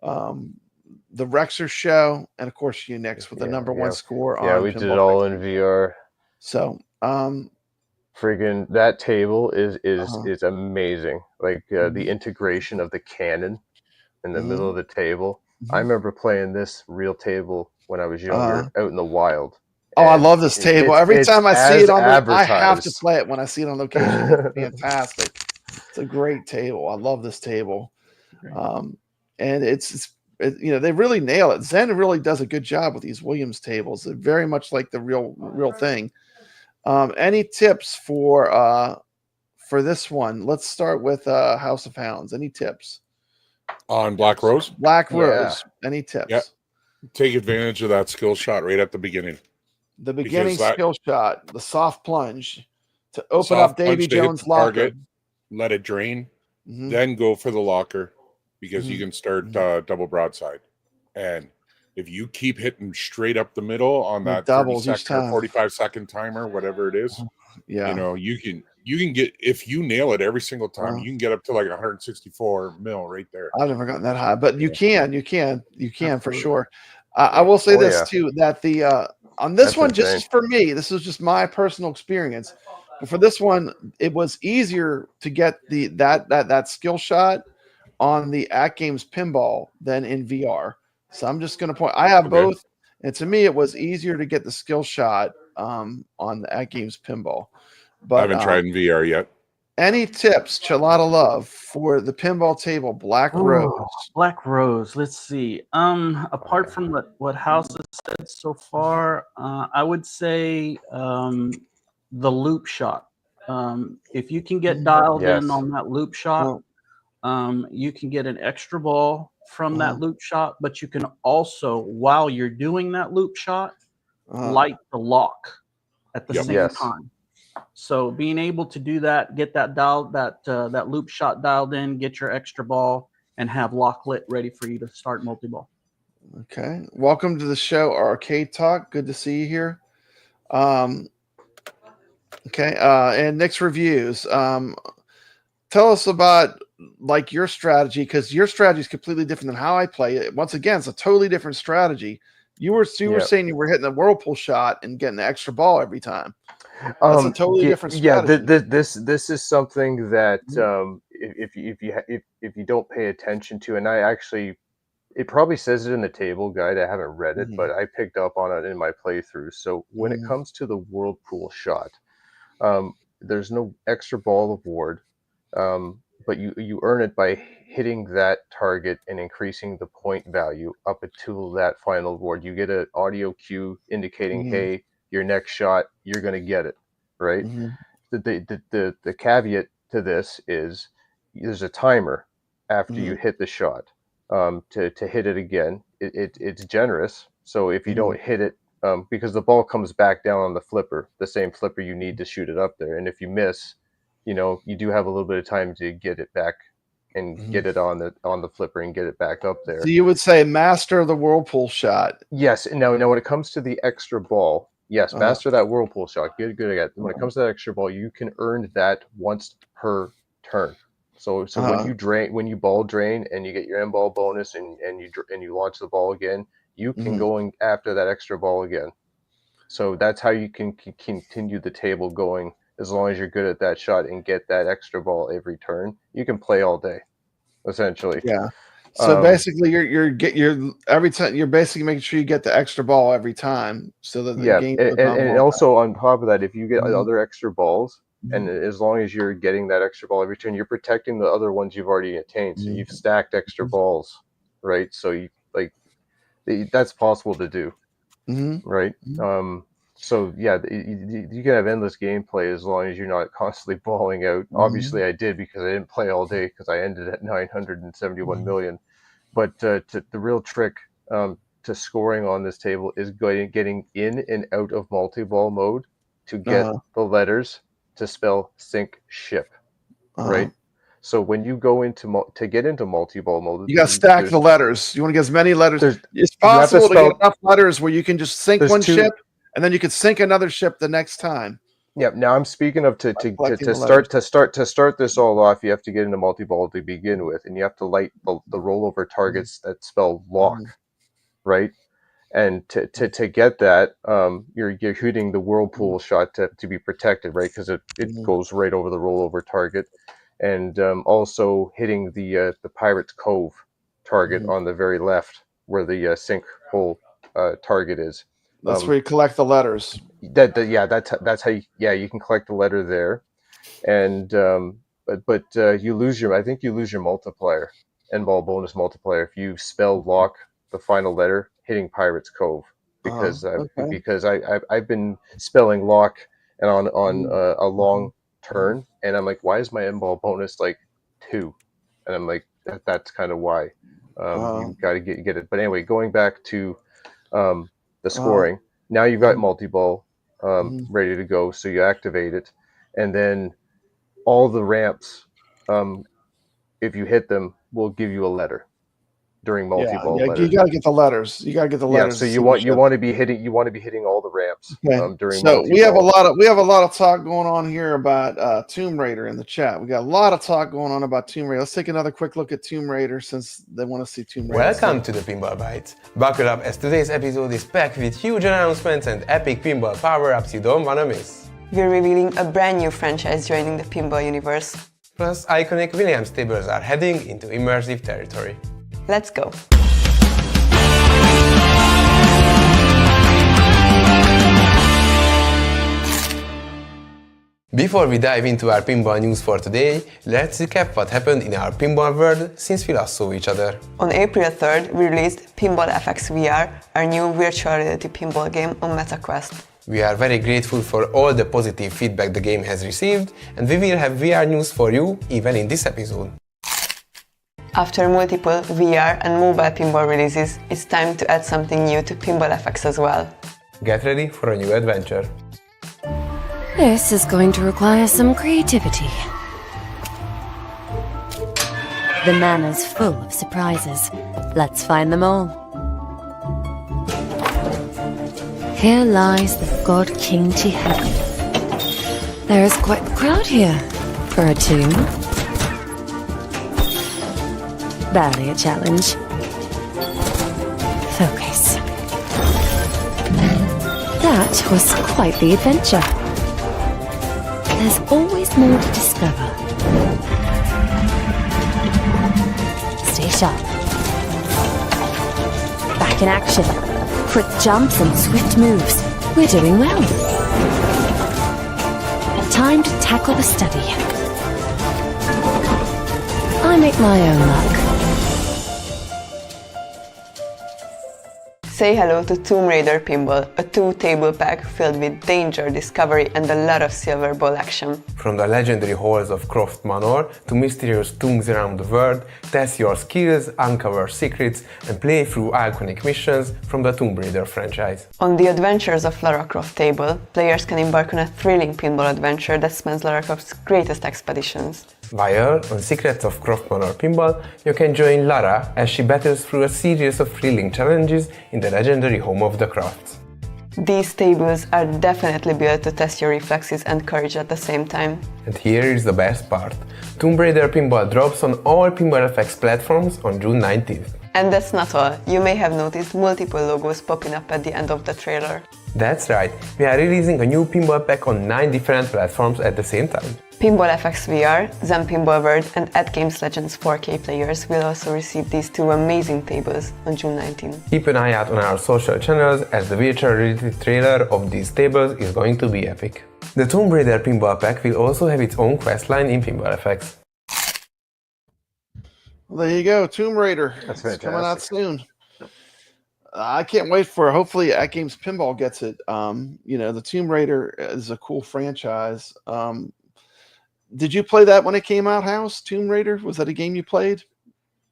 The Rexer Show, and of course Unix with the number 1 score. Yeah, we did it all in VR. So, friggin' that table is amazing. Like the integration of the cannon in the middle of the table. I remember playing this real table when I was younger, out in the wild. Oh, I love this table. Every time I see it on I have to advertised. play it when I see it on location. It's fantastic. It's a great table. I love this table. And they really nail it. Zen really does a good job with these Williams tables. They're very much like the real thing. Any tips for this one? Let's start with House of Hounds. Any tips on Black Rose? Black Rose. Any tips? Yeah. Take advantage of that skill shot right at the beginning. The beginning skill shot, the soft plunge to open up Davy Jones' locker. Target, let it drain, then go for the locker, because you can start double broadside. And if you keep hitting straight up the middle on It that doubles 30 each second or time. 45-second timer, whatever it is, Yeah. you know, you can get, if you nail it every single time, you can get up to like 164 mil right there. I've never gotten that high, but you can for Absolutely. sure. I will say this yeah. too, that the on this That's one, insane. just for me, this is just my personal experience. But for this one, it was easier to get that skill shot on the AtGames pinball than in VR. So I'm just going to point. I have both, and to me, it was easier to get the skill shot on the AtGames pinball. But I haven't tried in VR yet. any tips, Chalada Love, for the pinball table, Black Rose? Black Rose. Let's see. Apart from what House has said so far, I would say the loop shot. If you can get dialed in on that loop shot, you can get an extra ball from that loop shot, but you can also, while you're doing that loop shot, light the lock at the same time. So being able to do that, get that dial, that loop shot dialed in, get your extra ball, and have lock lit ready for you to start multi-ball. Okay. Welcome to the show, Arcade Talk. Good to see you here. Okay. And NixReviews. Tell us about like your strategy, because your strategy is completely different than how I play it. Once again, it's a totally different strategy. You were saying you were hitting the whirlpool shot and getting the extra ball every time. That's a totally different strategy. Yeah, this is something that if you don't pay attention to, and I actually, it probably says it in the table guide. I haven't read it, but I picked up on it in my playthrough. So when it comes to the whirlpool shot, there's no extra ball award, but you earn it by hitting that target and increasing the point value up until that final award. You get an audio cue indicating, hey, your next shot, you're going to get it, right? The caveat to this is there's a timer after you hit the shot to hit it again. It's generous. So if you don't hit it, because the ball comes back down on the flipper, the same flipper you need to shoot it up there. And if you miss, you know, you do have a little bit of time to get it back and get it on the flipper and get it back up there. So you would say master the whirlpool shot. Yes. Now when it comes to the extra ball, yes, master that whirlpool shot. Good. When it comes to that extra ball, you can earn that once per turn. So when you ball drain and you get your end ball bonus and you launch the ball again, you can go after that extra ball again. So that's how you can continue the table going. As long as you're good at that shot and get that extra ball every turn, you can play all day, essentially. Yeah. So basically, you're every time you're basically making sure you get the extra ball every time, so that the game. And also on top of that, if you get other extra balls, and as long as you're getting that extra ball every turn, you're protecting the other ones you've already attained. So you've stacked extra balls, right? So that's possible to do, right? So yeah, you can have endless gameplay as long as you're not constantly balling out. Obviously, I did because I didn't play all day because I ended at 971 million. But the real trick to scoring on this table is getting in and out of multi-ball mode to get the letters to spell sink ship, right? So when you go to get into multi-ball mode, you got to stack the letters. You want to get as many letters. It's possible to get enough letters where you can just sink one ship, and then you could sink another ship the next time. Yeah. Now I'm speaking of to start this all off. You have to get into multi-ball to begin with, and you have to light the rollover targets that spell lock, right? And to get that, you're hitting the whirlpool shot to be protected, right? Because it goes right over the rollover target, and also hitting the Pirate's Cove target on the very left where the sink hole target is. That's where you collect the letters. That's how you can collect the letter there, and but you lose your multiplier, end ball bonus multiplier, if you spell lock the final letter hitting Pirate's Cove, because I've been spelling lock and on a long turn, and I'm like, why is my end ball bonus like 2? And I'm like, that's kind of why. You got to get it. But anyway, going back to the scoring. Now you've got multi-ball ready to go, so you activate it, and then all the ramps, if you hit them, will give you a letter. during multi-ball. Yeah, you gotta get the letters. You gotta get the letters. So you want to be hitting all the ramps during. So multi-ball. we have a lot of talk going on here about Tomb Raider in the chat. We got a lot of talk going on about Tomb Raider. Let's take another quick look at Tomb Raider since they want to see Tomb Raider. Welcome to the Pinball Bites. Buckle up as today's episode is packed with huge announcements and epic pinball power-ups you don't wanna miss. We're revealing a brand new franchise joining the pinball universe. Plus, iconic Williams tables are heading into immersive territory. Let's go! Before we dive into our pinball news for today, let's recap what happened in our pinball world since we last saw each other. On April 3rd, we released Pinball FX VR, our new virtual reality pinball game on MetaQuest. We are very grateful for all the positive feedback the game has received, and we will have VR news for you even in this episode. After multiple VR and mobile pinball releases, it's time to add something new to Pinball FX as well. Get ready for a new adventure. This is going to require some creativity. The manor's full of surprises. Let's find them all. Here lies the god King Tihagu. There is quite the crowd here for a tomb. Barely a challenge. Focus. That was quite the adventure. There's always more to discover. Stay sharp. Back in action. Quick jumps and swift moves. We're doing well. Time to tackle the study. I make my own luck. Say hello to Tomb Raider Pinball, a 2-table pack filled with danger, discovery and a lot of silver ball action. From the legendary halls of Croft Manor to mysterious tombs around the world, test your skills, uncover secrets and play through iconic missions from the Tomb Raider franchise. On the Adventures of Lara Croft table, players can embark on a thrilling pinball adventure that spans Lara Croft's greatest expeditions. While on Secrets of Croft Manor Pinball, you can join Lara as she battles through a series of thrilling challenges in the legendary home of the Crofts. These tables are definitely built to test your reflexes and courage at the same time. And here is the best part. Tomb Raider Pinball drops on all Pinball FX platforms on June 19th. And that's not all. You may have noticed multiple logos popping up at the end of the trailer. That's right, we are releasing a new pinball pack on 9 different platforms at the same time. Pinball FX VR, Zen Pinball World and AtGames Legends 4K players will also receive these 2 amazing tables on June 19. Keep an eye out on our social channels as the virtual reality trailer of these tables is going to be epic. The Tomb Raider Pinball Pack will also have its own questline in Pinball FX. Well, there you go, Tomb Raider. That's It's coming out fantastic. soon. I can't wait for. Hopefully, AtGames Pinball gets it. The Tomb Raider is a cool franchise. Did you play that when it came out, House? Tomb Raider, was that a game you played?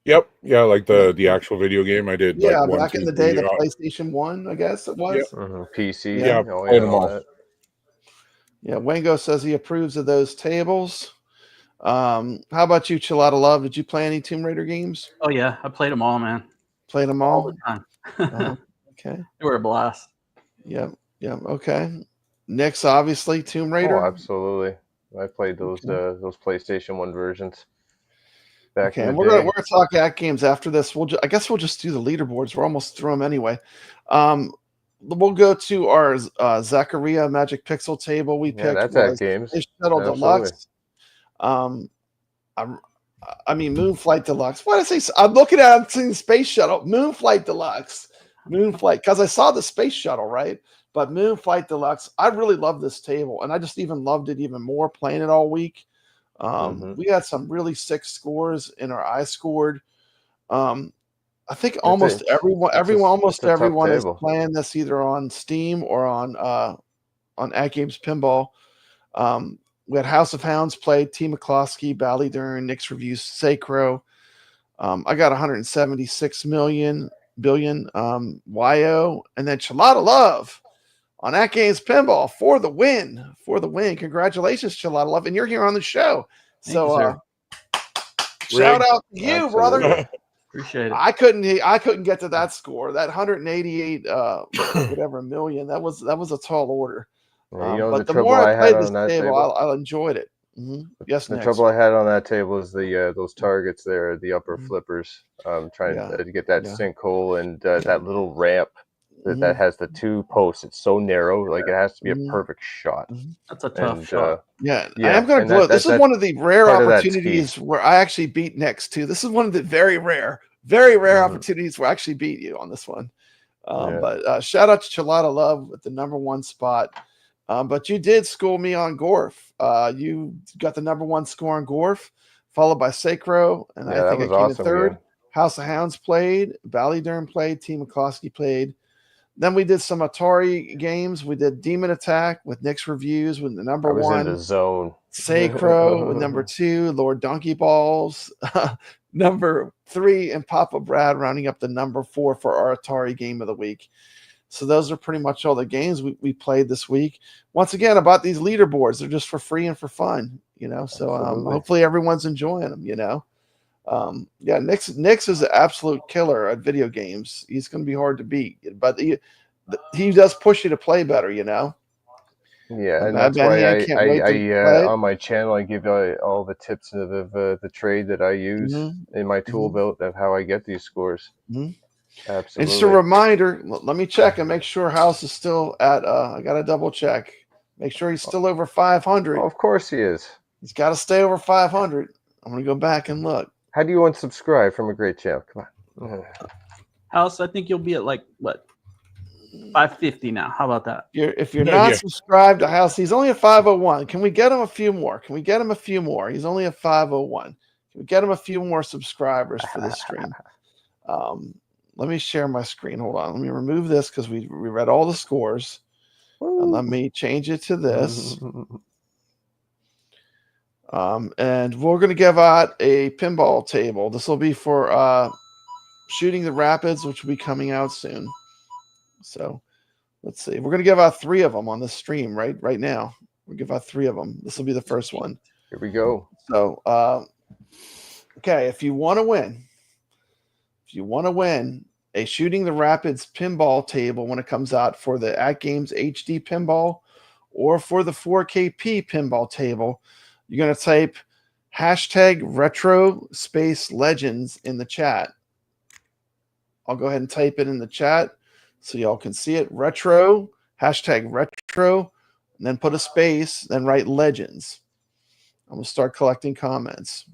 Yep. Yeah, like the actual video game I did. Yeah, like one, back two, in the day, three, the PlayStation 1, I guess it was. Yep. PC. Yeah, Oh, played them all all. that. Yeah, Wango says he approves of those tables. How about you, Chilada Love? Did you play any Tomb Raider games? Oh yeah, I played them all, man. Played them All all? the time. Okay. They were a blast. Yep. Okay. Nick's obviously Tomb Raider. Oh, absolutely. I played those PlayStation 1 versions. Back Okay, in and the we're day. gonna talk AtGames after this. I guess we'll just do the leaderboards. We're almost through them anyway. We'll go to our Zaccaria Magic Pixel table. We picked that's was AtGames. Space Shuttle Absolutely. Deluxe. I mean Moonflight Deluxe. Why did I say? I'm looking at it, seeing Space Shuttle Moonflight Deluxe. Moonflight, because I saw the Space Shuttle, right? But Moonflight Deluxe, I really love this table, and I just even loved it even more playing it all week. We had some really sick scores in our I scored. I think almost everyone is playing this either on Steam or on AtGames Pinball. We had House of Hounds played, T. McCloskey, Ballydurn, NixReviews, Sacro. I got 176 billion, YO, and then Chilada Love on AtGames Pinball for the win. Congratulations, Chilada Love, and you're here on the show. Thank you, sir. Shout out to you, Absolutely. brother. Appreciate it. I couldn't get to that score. That 188 whatever million. That was a tall order. Yeah, But the trouble more I played had this on that table, I enjoyed it. Yes, The Nick. trouble I had on that table is the those targets there, the upper Mhm. flippers. Trying Yeah. to get that Yeah. sinkhole and that little ramp that has the 2 posts. It's so narrow, like it has to be a perfect shot. That's a tough shot. Yeah, I Yeah, am going to and gloat. This is one of the rare part of that's key. opportunities where I actually beat Nix too. This is one of the very rare opportunities where I actually beat you on this one. But shout out to Chalada Love with the #1 spot. But you did school me on Gorf. You got the #1 score on Gorf, followed by Sacro, and I think I came in third. Again. House of Hounds played, Ballydurn played, Team McCloskey played. Then we did some ATARI games. We did Demon Attack with NixReviews with the #1. I was in the zone. Sacro with #2, Lord Donkey Balls, #3, and Papa Brad rounding up the #4 for our ATARI game of the week. So those are pretty much all the games we played this week. Once again, about these leaderboards, they're just for free and for fun, So hopefully everyone's enjoying them, Nix is an absolute killer at video games. He's going to be hard to beat, but he does push you to play better, Yeah, and that's why I on my channel I give all the tips of the trade that I use in my tool belt of how I get these scores. Absolutely. And just a reminder, let me check and make sure House is still at I got to double check. Make sure he's still over 500. Oh, of course he is. He's got to stay over 500. I'm going to go back and look. How do you unsubscribe from a great channel? Come on. House, I think you'll be at like what? 550 now. How about that? If you're not subscribed to House, he's only at 501. Can we get him a few more? He's only at 501. Can we get him a few more subscribers for this stream? Let me share my screen. Hold on. Let me remove this because we read all the scores. And let me change it to this. And we're going to give out a pinball table. This will be for Shooting the Rapids, which will be coming out soon. So let's see. We're going to give out 3 of them on this stream right now. We'll give out 3 of them. This will be the first one. Here we go. So, okay, if you want to win a Shooting the Rapids pinball table when it comes out for the AtGames HD pinball or for the 4KP pinball table, you're going to type #retro_legends in the chat. I'll go ahead and type it in the chat so y'all can see it. #retro, and then put a space, then write legends. I'm going to start collecting comments.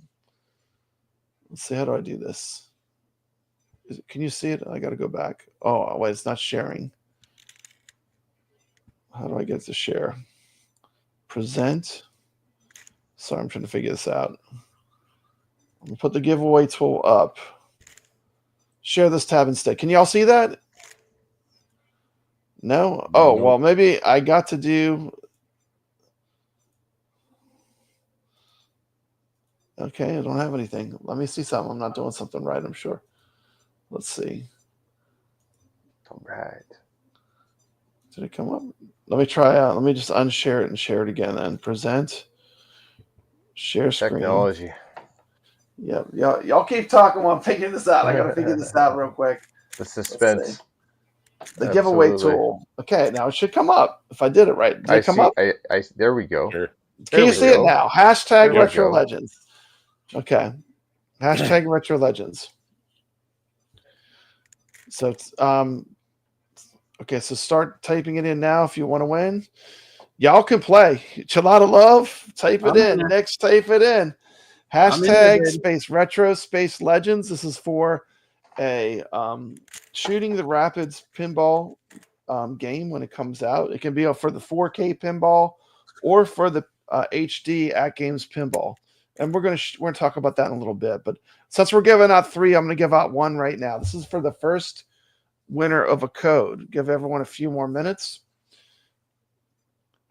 Let's see, how do I do this? Can you see it? I got to go back. Oh, wait, it's not sharing. How do I get to share? Present. Sorry, I'm trying to figure this out. I'm going to put the giveaway tool up. Share this tab instead. Can y'all see that? No? Oh, well, maybe I got to do... Okay, I don't have anything. Let me see something. I'm not doing something right, I'm sure. Let's see. All right. Did it come up? Let me try out. Let me just unshare it and share it again then. Present. Share screen. Technology. Yep. Y'all keep talking while I'm figuring this out. I got to figure this out real quick. The suspense. The giveaway tool. Okay, now it should come up. If I did it right. Did it come up? There we go. Sure. Can you see it now? #RetroLegends. Okay. #RetroLegends. So okay, so start typing it in now if you want to win. Y'all can play. Chalada Love, type it in. Next, type it in. #retro_legends. This is for a Shooting the Rapids pinball game when it comes out. It can be for the 4K pinball or for the HD AtGames pinball. And we're gonna talk about that in a little bit. But since we're giving out 3, I'm gonna give out 1 right now. This is for the first winner of a code. Give everyone a few more minutes.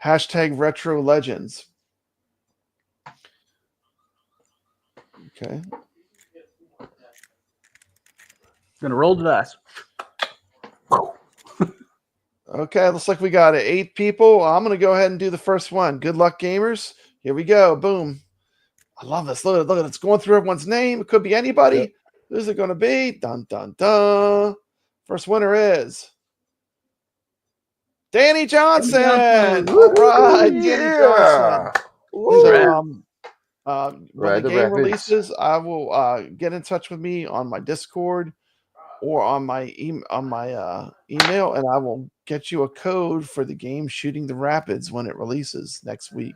#RetroLegends. Okay. Gonna roll the dice. Okay, looks like we got 8 people. I'm gonna go ahead and do the first one. Good luck, gamers. Here we go. Boom. I love this. Look at it. It's going through everyone's name. It could be anybody. Yep. Who's it going to be? Dun, dun, dun. First winner is Danny Johnson. All right, Danny Johnson. So, when the game releases, I will get in touch with me on my Discord or on my email, and I will get you a code for the game Shooting the Rapids when it releases next week.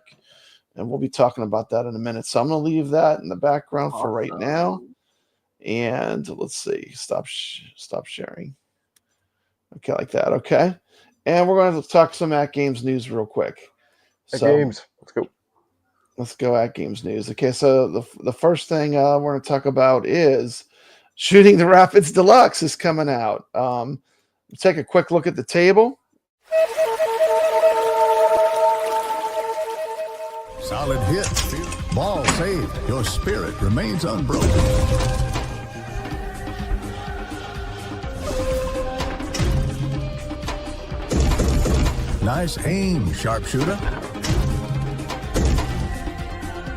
And we'll be talking about that in a minute. So I'm going to leave that in the background for right now. And let's see. Stop sharing. Okay, like that. Okay. And we're going to talk some AtGames news real quick. AtGames. Let's go. Let's go AtGames news. Okay, so the first thing we're going to talk about is Shooting the Rapids Deluxe is coming out. Take a quick look at the table. Solid hit. Ball saved. Your spirit remains unbroken. Nice aim, sharpshooter.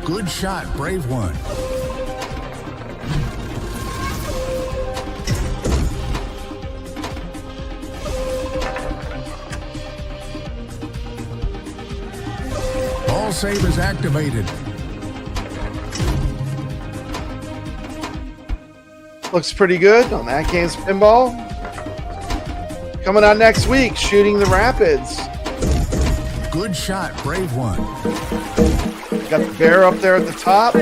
Good shot, brave one. Ball save is activated. Looks pretty good on AtGames Pinball. Coming out next week, Shooting the Rapids. Good shot, brave one. Got the bear up there at the top.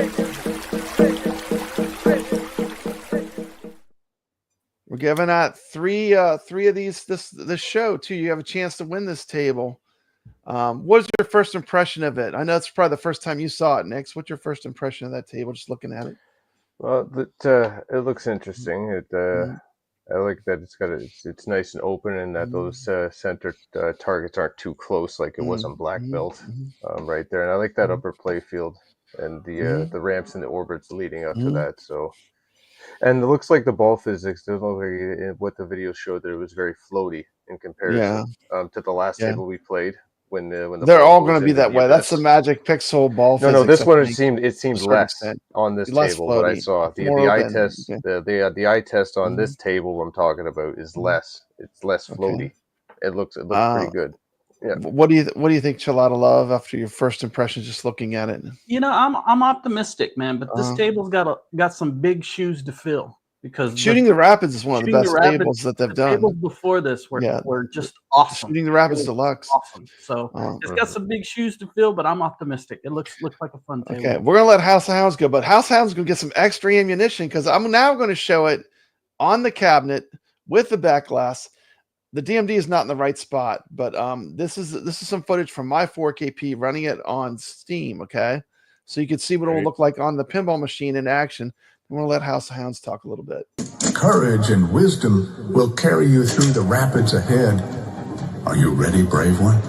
We're giving out three of these this show too. You have a chance to win this table. What is your first impression of it? I know it's probably the first time you saw it, Nix. What's your first impression of that table? Just looking at it. Well, it looks interesting. I like that it's nice and open, and that those center targets aren't too close like it was on Black Belt right there. And I like that upper play field and the ramps and the orbits leading up to that. So, and it looks like the ball physics, what the video showed, that it was very floaty in comparison to the last table we played. When they're all going to be that way. That's the Magic Pixel ball. No, this one it seemed less on this table. But I saw the eye test. The eye test on this table I'm talking about is less. It's less floaty. It looks pretty good. Yeah. What do you think, Chilada Love? After your first impression, just looking at it. I'm optimistic, man. But this table's got some big shoes to fill. Because Shooting the Rapids is one of the best tables that they've done. Tables before this were just awesome. Shooting the Rapids Deluxe, awesome. So it's got some big shoes to fill, but I'm optimistic. It looks like a fun table. Okay, we're gonna let House of Hounds go, but House of Hounds is gonna get some extra ammunition because I'm now going to show it on the cabinet with the back glass. The DMD is not in the right spot, but this is some footage from my 4KP running it on Steam. Okay, so you can see what it will look like on the pinball machine in action. I'm going to let House of Hounds talk a little bit. Courage and wisdom will carry you through the rapids ahead. Are you ready, brave one?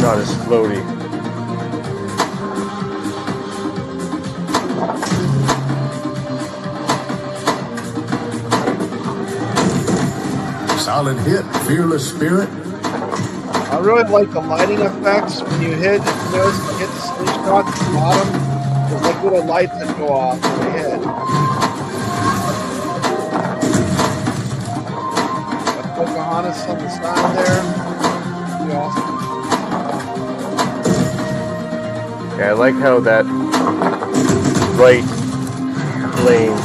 Not as floaty. Solid hit, fearless spirit. I really like the lighting effects when you hit. You notice when you hit the slingshot at the bottom, there's like little lights that go off when you hit. Pocahontas on the side there. Pretty awesome. Yeah, I like how that right lane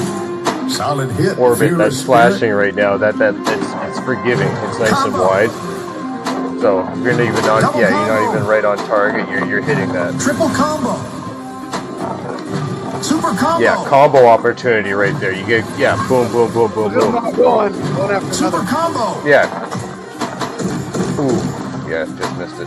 solid hit orbit that's flashing right now. It's forgiving. It's nice and wide. So you're not even on. You're not even right on target. You're hitting that. Triple combo. Super combo. Yeah, combo opportunity right there. You get boom, boom, boom, boom, boom. Going after super another combo. Yeah. Ooh. Yeah, just missed it.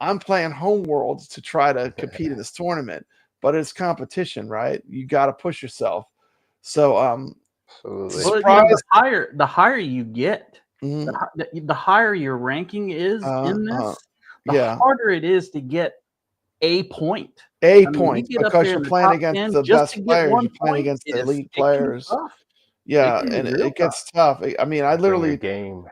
I'm playing Homeworld to try to compete in this tournament, but it's competition, right? You got to push yourself. So, Absolutely. Well, the higher you get, the higher your ranking is in this, the harder it is to get a point. Point, because you're playing against the best players. You're playing against the elite players. Yeah, and it gets tough. I mean, I literally game.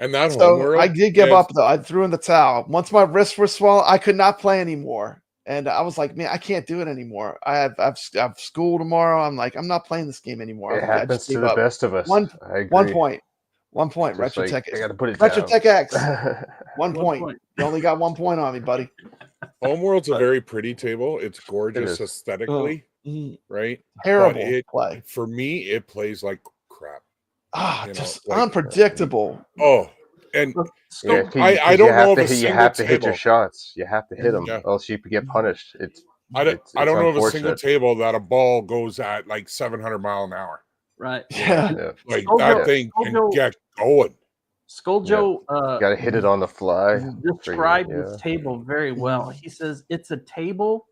And that so I did give up though. I threw in the towel. Once my wrists were swollen, I could not play anymore. And I was like, man, I can't do it anymore. I've school tomorrow. I'm like, I'm not playing this game anymore. It happens to the best of us. 1 point. 1 point. Retrotech. I got to put it Retrotech X. 1 point. You only got 1 point on me, buddy. Homeworld's a very pretty table. It's gorgeous aesthetically, right? Terrible play. For me, it plays like crap. Just unpredictable. And I don't know if you have to hit your shots. You have to hit them, else you get punished. I don't know of a single table that a ball goes at like 700 mile an hour. Right. Yeah. Like that thing can get going. Skulljo got to hit it on the fly. Described this table very well. He says it's a table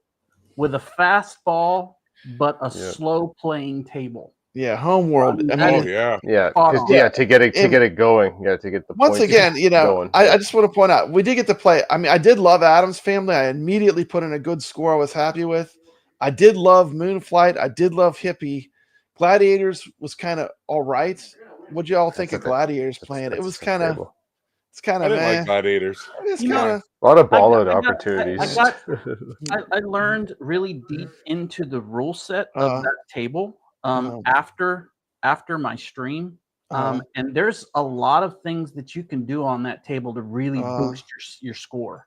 with a fast ball, but a slow playing table. Yeah, Homeworld. I mean, to get it going. Yeah, to get the once again, going. I just want to point out we did get to play. I mean, I did love Adam's Family. I immediately put in a good score. I was happy with. I did love Moonflight. I did love Hippie. Gladiators was kind of all right. What'd you all think of Gladiators playing? It was kind of. It's kind of like Gladiators. It's kind of a lot of ball out opportunities. I learned really deep into the rule set of that table. After my stream, and there's a lot of things that you can do on that table to really boost your score.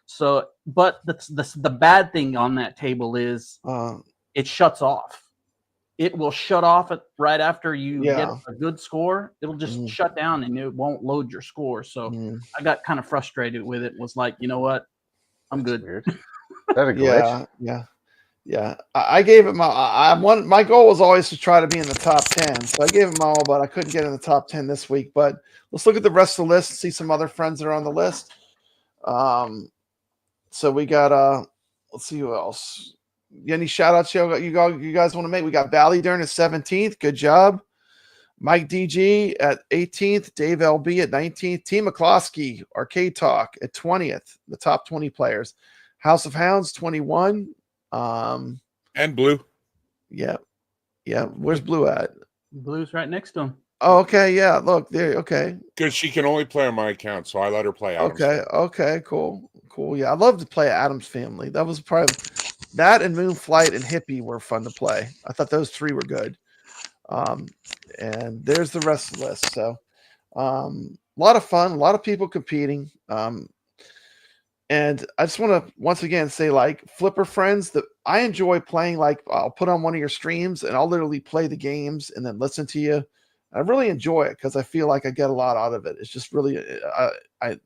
So, but the bad thing on that table is it shuts off. It will shut off right after you get a good score. It'll just shut down and it won't load your score. So I got kind of frustrated with it. Was like, you know what, I'm good. Weird. Is that a glitch? Yeah, I gave it my goal was always to try to be in the top 10. So I gave it my all, but I couldn't get in the top 10 this week. But let's look at the rest of the list and see some other friends that are on the list. So we got let's see who else. Any shout outs you guys want to make? We got Valley Dern at 17th. Good job. Mike DG at 18th. Dave LB at 19th. T. McCloskey, Arcade Talk at 20th. The top 20 players. House of Hounds 21. And Blue. Yeah. Where's Blue at? Blue's right next to him. Oh, okay. Yeah. Look there. Okay. Because she can only play on my account, so I let her play Adam's. Okay. Cool. Yeah, I love to play Adam's Family. That was probably that and Moonflight and Hippie were fun to play. I thought those three were good. And there's the rest of the list. So, a lot of fun. A lot of people competing. And I just want to once again say, like, Flipper friends, that I enjoy playing. Like, I'll put on one of your streams and I'll literally play the games and then listen to you. I really enjoy it because I feel like I get a lot out of it. It's just really, I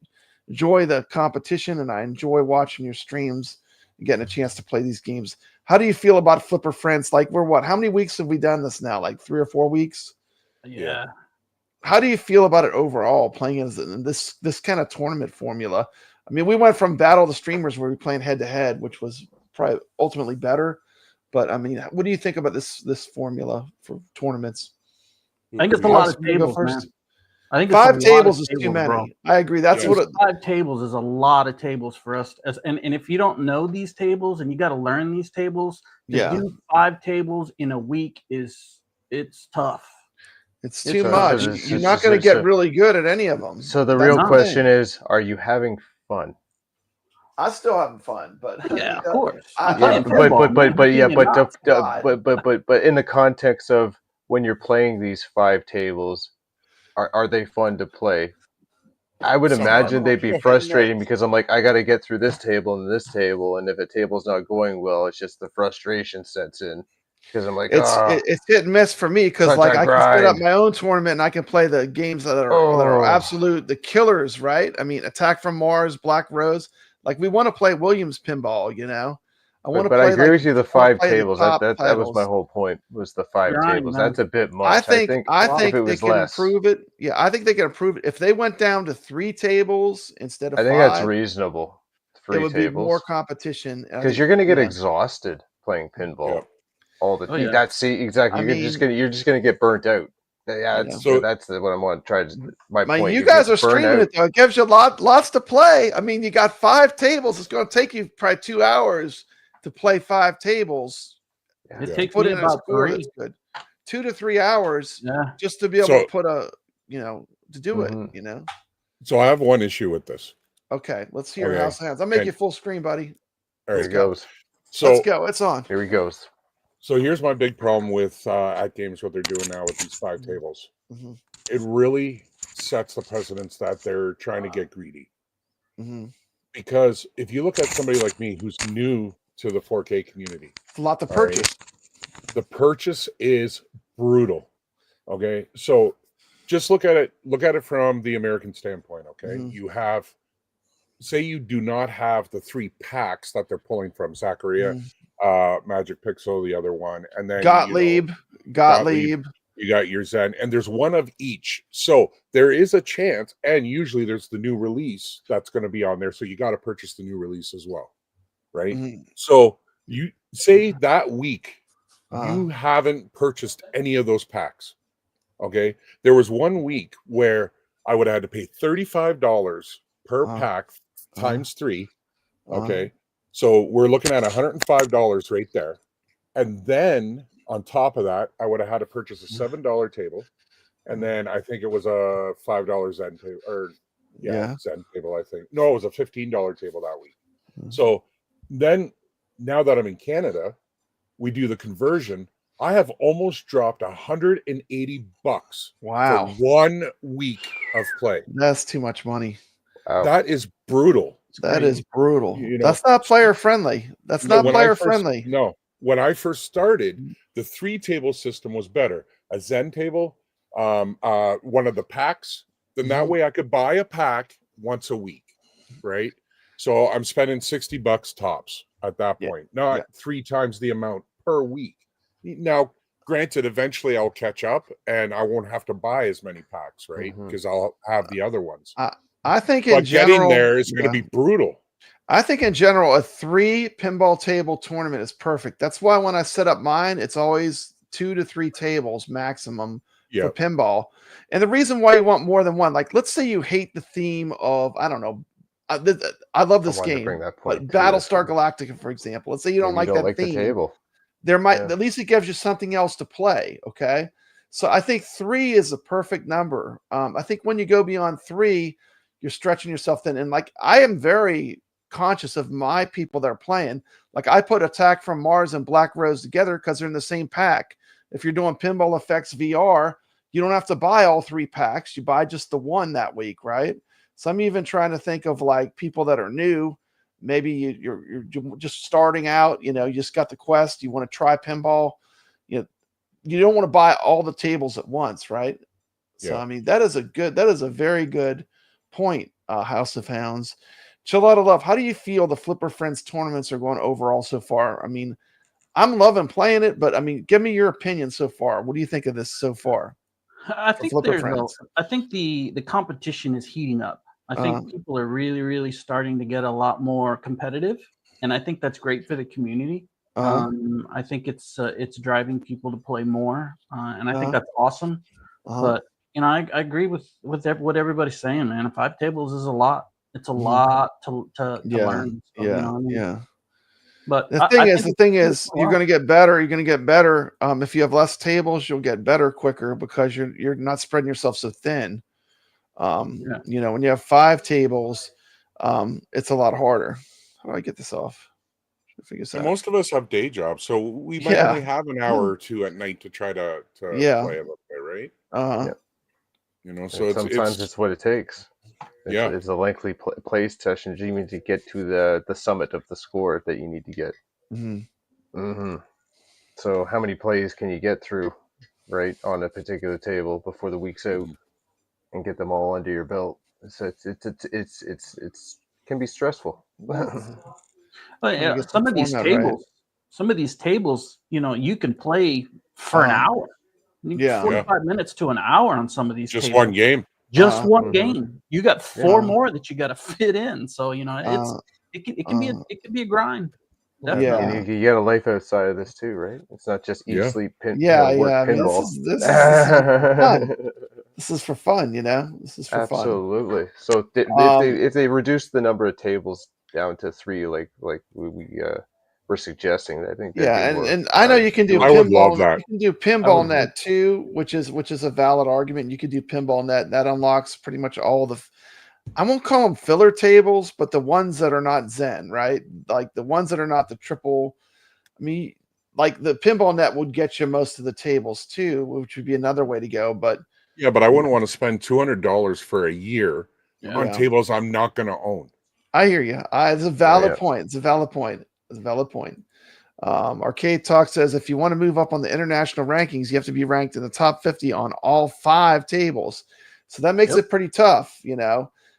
enjoy the competition and I enjoy watching your streams and getting a chance to play these games. How do you feel about Flipper friends? Like, how many weeks have we done this now? Like 3 or 4 weeks? Yeah. How do you feel about it overall, playing in this kind of tournament formula? I mean, we went from Battle of the Streamers where we were playing head-to-head, which was probably ultimately better. But, I mean, what do you think about this formula for tournaments? I think it's a lot of tables, man. I think 5 tables is too many. Bro. I agree. That's what 5 tables is a lot of tables for us. And if you don't know these tables and you got to learn these tables, to do 5 tables in a week it's tough. It's too much. You're not going to get really good at any of them. So the real question is, are you having fun? I'm still having fun, but yeah, of course. But in the context of when you're playing these 5 tables, are they fun to play? I would imagine they'd be frustrating because I'm like, I got to get through this table and this table, and if a table's not going well, it's just the frustration sets in. Because I'm like, it's hit and miss for me because like I can set up my own tournament and I can play the games that are absolute the killers, right? I mean, Attack from Mars, Black Rose. Like we want to play Williams pinball, you know. I want to But play. I agree with you. The I wanna 5 play the tables. top That was my titles. whole point. Was the 5 Right, tables? man. That's a bit much. I think if it they was can less, improve it. Yeah, I think they can improve it if they went down to 3 tables instead of I think that's 5. reasonable. It 3 would be more tables, competition. And I because think, you're going to get yeah. exhausted playing pinball all the. Oh, yeah. That's exactly. I You're just gonna get burnt out. Yeah, You that's know. that's what I'm going to try to. My point. You You guys get are burnt streaming out. it though. It gives you lots to play. I mean, you got 5 tables. It's going to take you probably 2 hours to play 5 tables. It takes Put me in a about score 3. that's good. 2 to 3 hours Yeah. just to be able to put a, to do it, So I have one issue with this. Okay, let's hear Okay. House of Hands. I'll make you full screen, buddy. All Here right. he goes. So Let's go. It's on. Here he goes. So here's my big problem with AtGames, what they're doing now with these 5 tables. Mhm. It really sets the precedence that they're trying to get greedy. Mhm. Because if you look at somebody like me who's new to the 4K community, It's a lot to all right, purchase. the purchase is brutal. Okay, so just look at it from the American standpoint. Okay, you have, say you do not have the 3 packs that they're pulling from Zacharia, Magic Pixel, the other one, and then Gottlieb. You got your Zen, and there's one of each. So there is a chance, and usually there's the new release that's going to be on there. So you got to purchase the new release as well, right? So you say that week you haven't purchased any of those packs. Okay, there was one week where I would have had to pay $35 per pack times 3. Okay, so we're looking at $105 right there, and then on top of that, I would have had to purchase a $7 table, and then I think it was a $5 Zen table, or Zen table. I think no, it was a $15 table that week. So then, now that I'm in Canada, we do the conversion. I have almost dropped $180 Wow. for 1 week of play. That's too much money. That is brutal. That is brutal. You know, That's not player friendly. That's not player friendly. No, when I first started, the 3 table system was better. A Zen table, one of the packs. Then that way I could buy a pack once a week, right? So I'm spending $60 tops at that point, not 3 times the amount per week. Now, granted, eventually I'll catch up and I won't have to buy as many packs, right? Because I'll have the other ones. I think in general, getting there is going to be brutal. I think in general, a 3 pinball table tournament is perfect. That's why when I set up mine, it's always 2 to 3 tables maximum for pinball. And the reason why you want more than one, like let's say you hate the theme of, I don't know, I love this game, but Battlestar Galactica, for example. Let's say you don't like that theme. The table. There might at least it gives you something else to play. Okay, so I think 3 is a perfect number. I think when you go beyond 3, you're stretching yourself thin. And like I am very conscious of my people that are playing. Like I put Attack from Mars and Black Rose together because they're in the same pack. If you're doing Pinball FX VR, you don't have to buy all 3 packs. You buy just the one that week, right? So I'm even trying to think of like people that are new. Maybe you're just starting out, you just got the quest, you want to try pinball, you don't want to buy all the tables at once, right? So I mean that is a very good point, House of Hounds. Chill out of love. How do you feel the Flipper Friends tournaments are going overall so far? I mean, I'm loving playing it, but I mean, give me your opinion so far. What do you think of this so far? I think the competition is heating up. I think people are really, really starting to get a lot more competitive, and I think that's great for the community. I think it's driving people to play more, and I think that's awesome. But I agree with what everybody's saying, man. 5 tables is a lot. It's a lot to learn. So, you know what I mean? But the thing is, you're going to get better. You're going to get better. If you have less tables, you'll get better quicker because you're not spreading yourself so thin. When you have 5 tables, it's a lot harder. How do I get this off? Most of us have day jobs, so we might only have an hour or 2 at night to try to play a little bit, right? So sometimes it's what it takes. It's a lengthy play session even to get to the summit of the score that you need to get. So how many plays can you get through, right, on a particular table before the week's out, and get them all under your belt? So it's can be stressful. But Trying to get some the of these format right. tables, you can play for an hour. Yeah. 45 minutes to an hour on some of these Just tables. one game. Just one game. You got 4 more that you got to fit in. So it can be a grind. And you get a life outside of this too, right? It's not just eat, sleep, work, pinball. This is fun. This is for fun, This is for fun. Absolutely. So if they reduce the number of tables down to 3, like we were suggesting, I think. And I know you can do. I would love that. You can do Pinball Net too, which is a valid argument. You can do Pinball Net. That unlocks pretty much all the. I won't call them filler tables, but the ones that are not Zen, right? Like the ones that are not the triple. I mean, like the Pinball Net would get you most of the tables too, which would be another way to go. But yeah, but I wouldn't want to spend $200 for a year on tables I'm not going to own. I hear you. It's a valid point. It's a valid point. Arcade Talk says if you want to move up on the international rankings, you have to be ranked in the top 50 on all 5 tables. So that makes it pretty tough,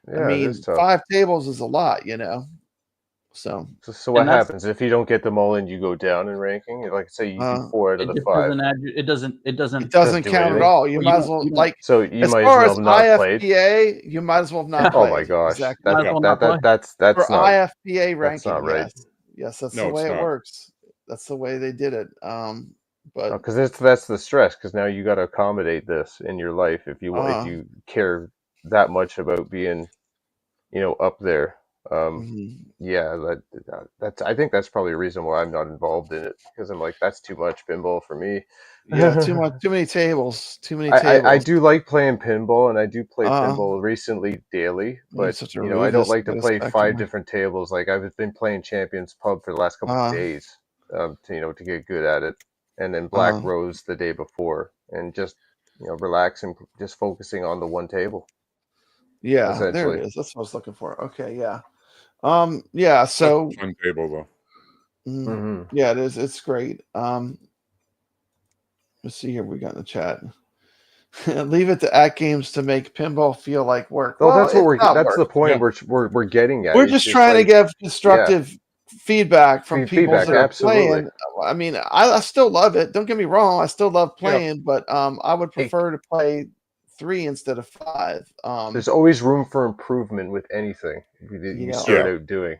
I mean, 5 tables is a lot, So what happens if you don't get them all in? You go down in ranking. Like say you do 4 out of the 5. It doesn't count at all. You might as well So you as might far as well as not played. IFPA, you might as well have not played. Oh my gosh, exactly. that's for not IFPA ranking. That's not right. Yes, that's the way it works. That's the way they did it. But because that's the stress. Because now you got to accommodate this in your life if you care that much about being, up there. That's I think that's probably a reason why I'm not involved in it, because I'm like, that's too much pinball for me. Yeah, too many tables. I do like playing pinball, and I do play pinball recently daily, but I don't like to play 5 different tables. Like I've been playing Champions Pub for the last couple of days, to get good at it, and then Black Rose the day before, and just relaxing, just focusing on the one table. Yeah, there it is. That's what I was looking for. Okay, yeah. So fun table though. Yeah, it is. It's great. Let's see here. We got in the chat. Leave it to AtGames to make pinball feel like work. Well, that's what that's the point we're getting at. We're just trying to give constructive feedback from people that are playing. I mean, I still love it. Don't get me wrong. I still love playing, but I would prefer to play 3 instead of 5. There's always room for improvement with anything you start out doing.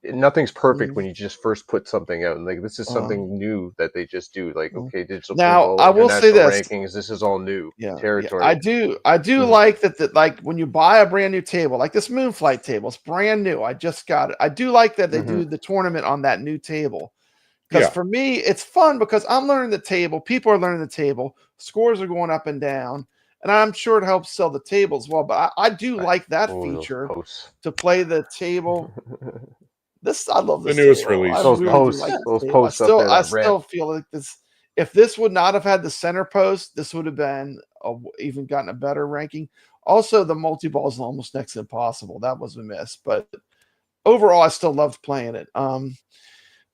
Nothing's perfect when you just first put something out, and like this is something new that they just do. Like digital now, pinball, I will say this: rankings. This is all new territory. I do like that. Like when you buy a brand new table, like this Moonflight table, it's brand new. I just got it. I do like that they do the tournament on that new table. Because for me, it's fun because I'm learning the table. People are learning the table. Scores are going up and down. And I'm sure it helps sell the table as well. But I do like that feature to play the table. I love this. The newest table. release. Those posts. I still feel like this. If this would not have had the center post, this would have been even gotten a better ranking. Also, the multi-ball is almost next to impossible. That was a miss. But overall, I still loved playing it.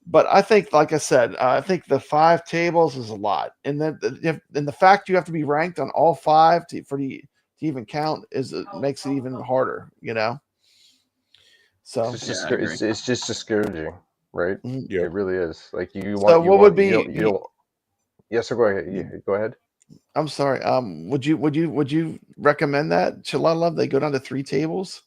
But I think, like I said, I think the 5 tables is a lot, and then the fact you have to be ranked on all 5 to even count makes it even harder, So it's just discouraging, right? Yeah, it really is. Like you want. So what would be? You don't, yes, sir. Go ahead. Yeah, go ahead. I'm sorry. Would you recommend that Chalala they go down to 3 tables?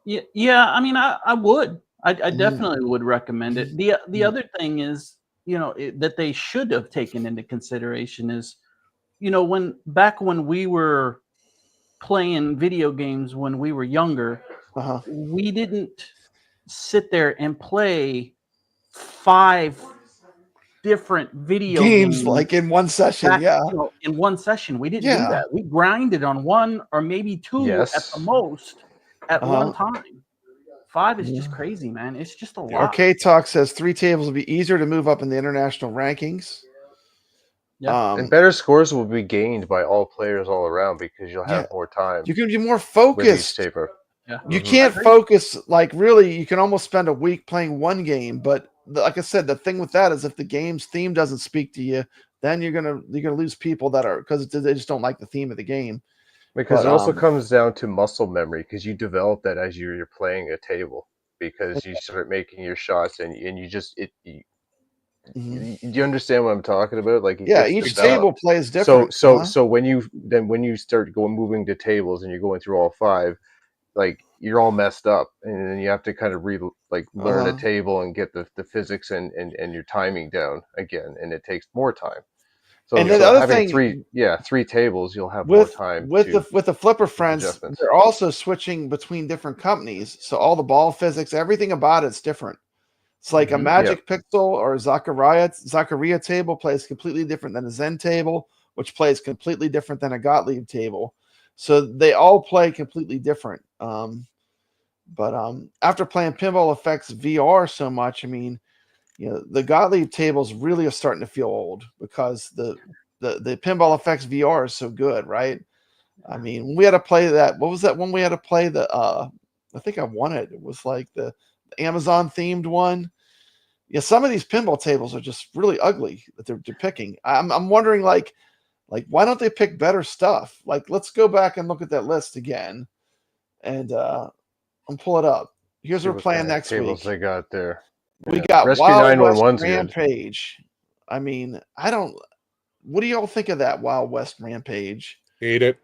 Yeah. I mean, I would. I definitely would recommend it. The other thing is, that they should have taken into consideration is, when we were playing video games when we were younger, we didn't sit there and play 5 different video games like in one session. In one session, we didn't do that. We grinded on 1 or maybe 2 at the most at one time. 5 is just crazy, man. It's just a lot. Arcade Talk says 3 tables will be easier to move up in the international rankings. Yeah, and better scores will be gained by all players all around because you'll have more time. You can be more focused. Yeah. You can't focus like really. You can almost spend a week playing 1 game, but like I said, the thing with that is if the game's theme doesn't speak to you, then you're gonna lose people that are because they just don't like the theme of the game. Because it also comes down to muscle memory because you develop that as you're playing a table. because you start making your shots and you just do you understand what I'm talking about? Like it Yeah, gets each developed. table plays different. So when you start moving to tables and you're going through all 5, like you're all messed up, and then you have to kind of learn a table and get the physics and your timing down again, and it takes more time. So, and then the other having thing, 3 tables, you'll have more time with the Flipper friends. adjustments. They're also switching between different companies, so all the ball physics, everything about it's different. It's like a Magic Pixel or a Zaccaria table plays completely different than a Zen table, which plays completely different than a Gottlieb table. So they all play completely different. But after playing Pinball FX VR so much, I mean, you know, the Gottlieb tables really are starting to feel old because the Pinball FX VR is so good, right? I mean, we had to play that. What was that one we had to play? I think I won it. It was like the Amazon themed one. Yeah, some of these pinball tables are just really ugly that they're picking. I'm wondering, like why don't they pick better stuff? Like, let's go back and look at that list again, and pull it up. Here's what we're playing next tables week. They got there. We got Rescue Wild West 911's Rampage. I mean, what do y'all think of that Wild West Rampage? Hate it.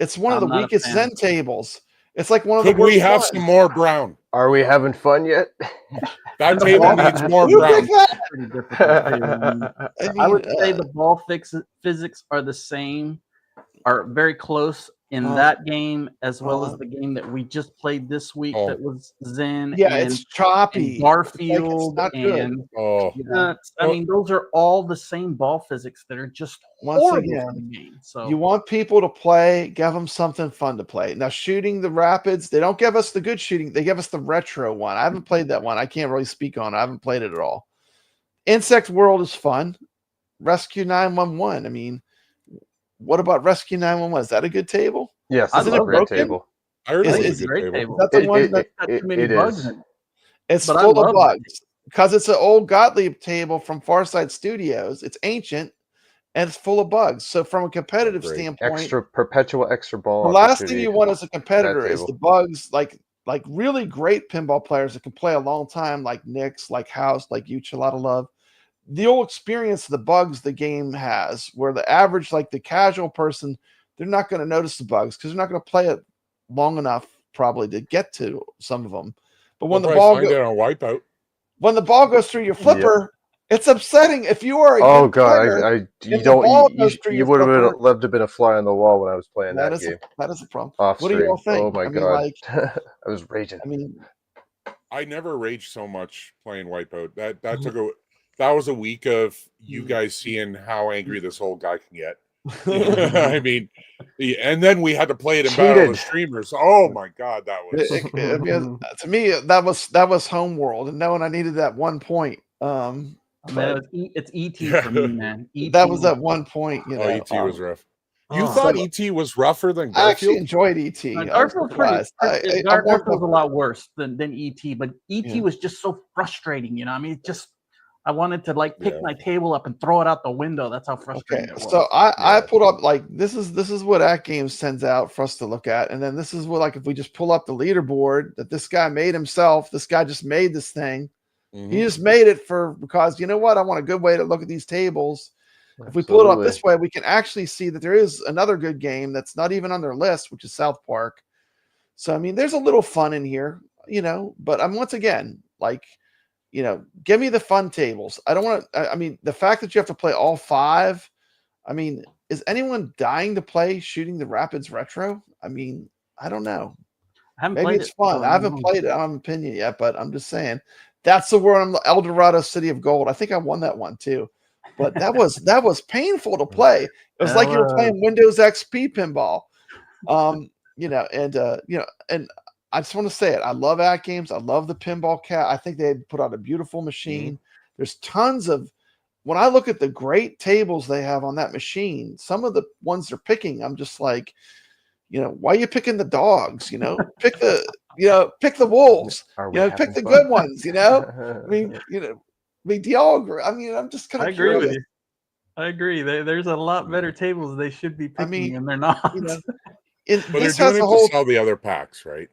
It's one of the weakest Zen tables. It's like one of Could the worst we have ones. some more brown? Are we having fun yet? That table needs more brown. Pretty difficult. I would say the ball physics are the same, are very close in that game, as well as the game that we just played this week that was Zen. Yeah, it's choppy. Garfield like and I mean, those are all the same ball physics that are just horrible for the game. So you want people to play, give them something fun to play. Now, shooting the Rapids, they don't give us the good shooting. They give us the retro one. I haven't played that one. I can't really speak on it. I haven't played it at all. Insect World is fun. Rescue 911. I mean, what about Rescue 911? Is that a good table? Yes, it's a great table. I heard it's a great table. That's the one that got too many bugs in it. It's full of bugs because it's an old Gottlieb table from Farside Studios. It's ancient and it's full of bugs. So from a competitive standpoint, perpetual extra ball. The last thing you want as a competitor is the bugs, like really great pinball players that can play a long time, like Nix, like House, like you, a lot of love. The old experience of the bugs the game has, where the average, like the casual person, they're not going to notice the bugs because they're not going to play it long enough probably to get to some of them. But when the ball goes on Wipeout, when the ball goes through your flipper, it's upsetting. If you are a player, you would have loved to have been a fly on the wall when I was playing that game. That is a problem. What do you all think? Oh my god, I was raging. I mean, I never raged so much playing Wipeout. That was a week of you guys seeing how angry this old guy can get. I mean, and then we had to play it in Battle of Streamers. Oh my god, that was to me that was Homeworld, and knowing I needed that 1 point. Man, it's ET for me, man. That was at 1 point. You know, ET was rough. You thought ET was rougher than Garfield? I actually enjoyed ET. Garfield's a lot worse than ET, but ET was just so frustrating. You know, I mean, I wanted to pick my table up and throw it out the window. That's how frustrating it was. So I pulled up this is what AtGames sends out for us to look at, and then this is what if we just pull up the leaderboard that this guy made himself. This guy just made this thing. He just made it because you know what? I want a good way to look at these tables. Absolutely. If we pull it up this way, we can actually see that there is another good game that's not even on their list, which is South Park. So I mean, there's a little fun in here, you know. But I'm once again you know, give me the fun tables. I don't want to. I mean, the fact that you have to play all 5. I mean, is anyone dying to play Shooting the Rapids Retro? I mean, I don't know. Maybe it's fun. I haven't played it. I don't have an opinion yet, but I'm just saying that's the word. I'm El Dorado City of Gold. I think I won that one too, but that was painful to play. It was like you were playing Windows XP pinball. You know, and I just want to say it. I love AtGames. I love the Pinball Cat. I think they put out a beautiful machine. There's tons of, when I look at the great tables they have on that machine, some of the ones they're picking, I'm just like, you know, why are you picking the dogs? You know, pick the wolves. You know, pick the good ones. You know, I mean, do y'all agree? I mean, I'm just kind of agree with you. I agree. There's a lot better tables they should be picking, and they're not. You know, but they're doing it to sell the other packs, right?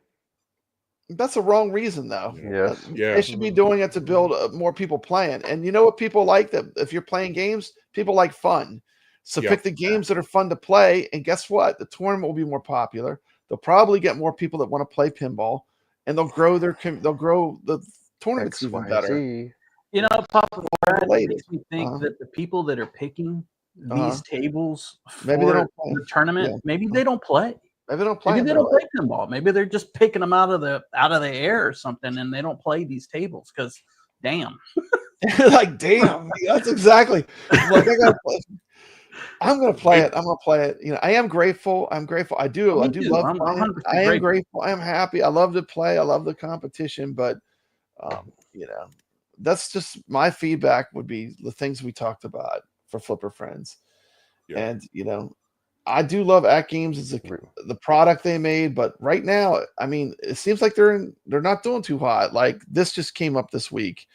That's the wrong reason, though. Yes. Yeah. They should be doing it to build more people playing. And you know what people like? That if you're playing games, people like fun. So Yep. pick the games that are fun to play, and guess what? The tournament will be more popular. They'll probably get more people that want to play pinball, and they'll grow the tournaments X, even Y, better. Z. You know, Papa Brad, it related. makes me think that the people that are picking these tables Maybe they for don't play. the tournament, Yeah. maybe they don't play. Maybe they don't play. Maybe in they their don't life. play pinball. Maybe they're just picking them out of the air or something, and they don't play these tables because, damn. Like, damn, that's exactly. Like, I'm gonna play it. I'm gonna play it. You know, I am grateful. I'm grateful. I do Me too. love I'm playing. 100% I am grateful. grateful. I am happy. I love to play. I love the competition, but you know, that's just my feedback would be the things we talked about for Flipper Friends. Yeah. And you know, I do love AtGames as the product they made, but right now, I mean, it seems like they're not doing too hot. Like this just came up this week.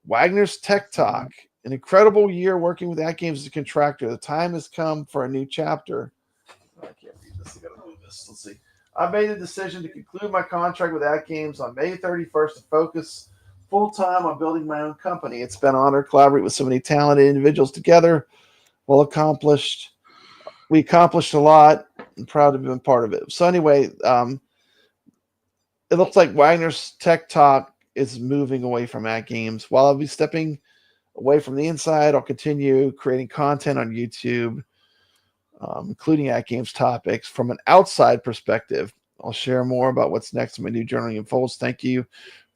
Wagner's Tech Talk, an incredible year working with AtGames as a contractor. The time has come for a new chapter. I can't read this. I gotta move this. Let's see. I made a decision to conclude my contract with AtGames on May 31st to focus full time on building my own company. It's been an honor to collaborate with so many talented individuals together. Well accomplished. We accomplished a lot. I'm proud to have been part of it. So anyway, it looks like Wagner's Tech Talk is moving away from AtGames. While I'll be stepping away from the inside, I'll continue creating content on YouTube, including AtGames topics from an outside perspective. I'll share more about what's next in my new journaling unfolds. Thank you